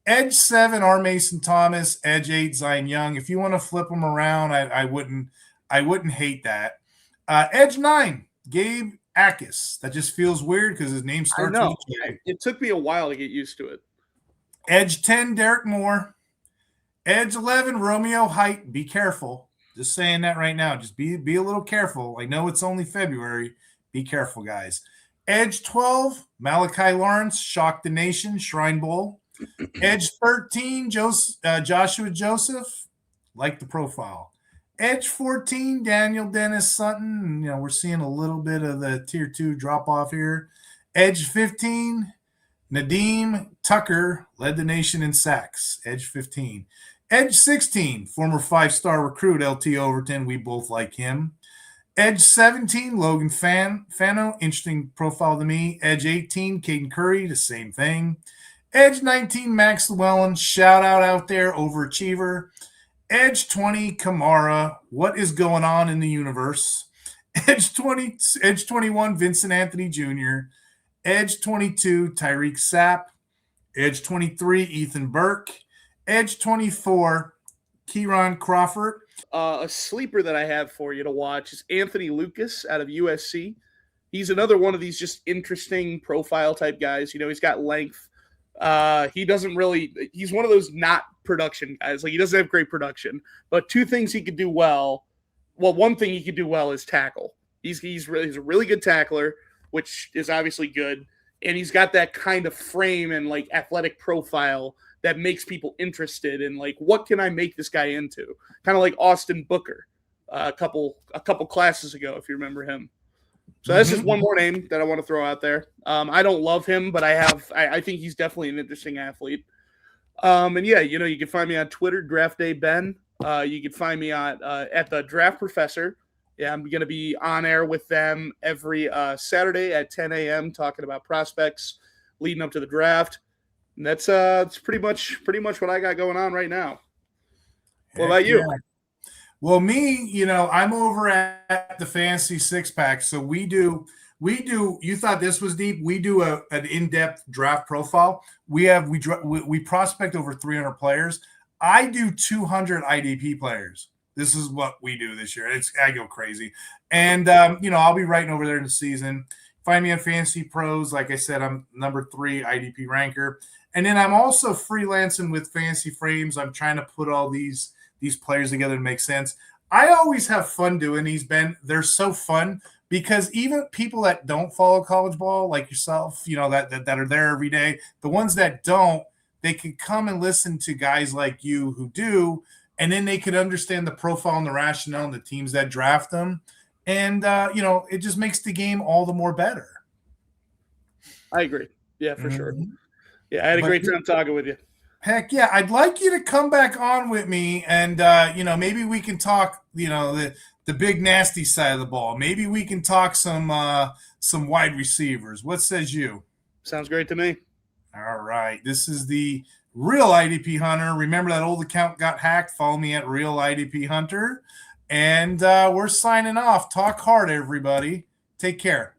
[SPEAKER 1] Edge 7, R. Mason Thomas. Edge 8, Zion Young. If you want to flip them around, I wouldn't hate that. Edge 9, Gabe Akis. That just feels weird because his name starts with J.
[SPEAKER 2] It took me a while to get used to it.
[SPEAKER 1] Edge 10, Derek Moore. Edge 11, Romeo Height. Be careful. Just saying that right now. Just be a little careful. I know it's only February. Be careful, guys. Edge 12, Malachi Lawrence. Shock the Nation. Shrine Bowl. Edge 13, Joshua Joseph. Like the profile. Edge 14, Daniel Dennis-Sutton. We're seeing a little bit of the tier 2 drop off here. Edge 15, Nadeem Tucker led the nation in sacks. Edge 15. Edge 16, former 5-star recruit LT Overton. We both like him. Edge 17, Logan Fano. Interesting profile to me. Edge 18, Caden Curry. The same thing. Edge 19, Max Llewellyn. Shout out there, overachiever. Edge 20, Kamara. What is going on in the universe? Edge 21, Vincent Anthony Jr. Edge 22, Tyreek Sapp. Edge 23, Ethan Burke. Edge 24, Kieran Crawford.
[SPEAKER 2] A sleeper that I have for you to watch is Anthony Lucas out of USC. He's another one of these just interesting profile type guys. He's got length. He's one of those not production guys. Like, he doesn't have great production, but two things he could do well. Well, one thing he could do well is tackle. He's a really good tackler, which is obviously good. And he's got that kind of frame and like athletic profile that makes people interested in like, what can I make this guy into? Kind of like Austin Booker a couple classes ago, if you remember him. So that's just one more name that I want to throw out there. I don't love him, but I think he's definitely an interesting athlete. And yeah, you can find me on Twitter, Draft Day Ben. You can find me at the Draft Professor. Yeah, I'm going to be on air with them every Saturday at 10 a.m. talking about prospects leading up to the draft. And that's pretty much what I got going on right now. What about you?
[SPEAKER 1] Yeah. Well, me, I'm over at the Fantasy Six Pack. So we do. You thought this was deep? We do an in-depth draft profile. We prospect over 300 players. I do 200 IDP players. This is what we do this year. I go crazy, and I'll be writing over there in the season. Find me on Fantasy Pros. Like I said, I'm number 3 IDP ranker, and then I'm also freelancing with Fantasy Frames. I'm trying to put all these players together to make sense. I always have fun doing these, Ben. They're so fun because even people that don't follow college ball, like yourself, that are there every day, the ones that don't, they can come and listen to guys like you who do, and then they could understand the profile and the rationale and the teams that draft them. And, it just makes the game all the more better.
[SPEAKER 2] I agree. Yeah, for sure. Yeah, I had a great time talking with you.
[SPEAKER 1] Heck yeah. I'd like you to come back on with me and, maybe we can talk, the big nasty side of the ball. Maybe we can talk some wide receivers. What says you?
[SPEAKER 2] Sounds great to me.
[SPEAKER 1] All right. This is the Real IDP Hunter. Remember that old account got hacked? Follow me at Real IDP Hunter. And we're signing off. Talk hard, everybody. Take care.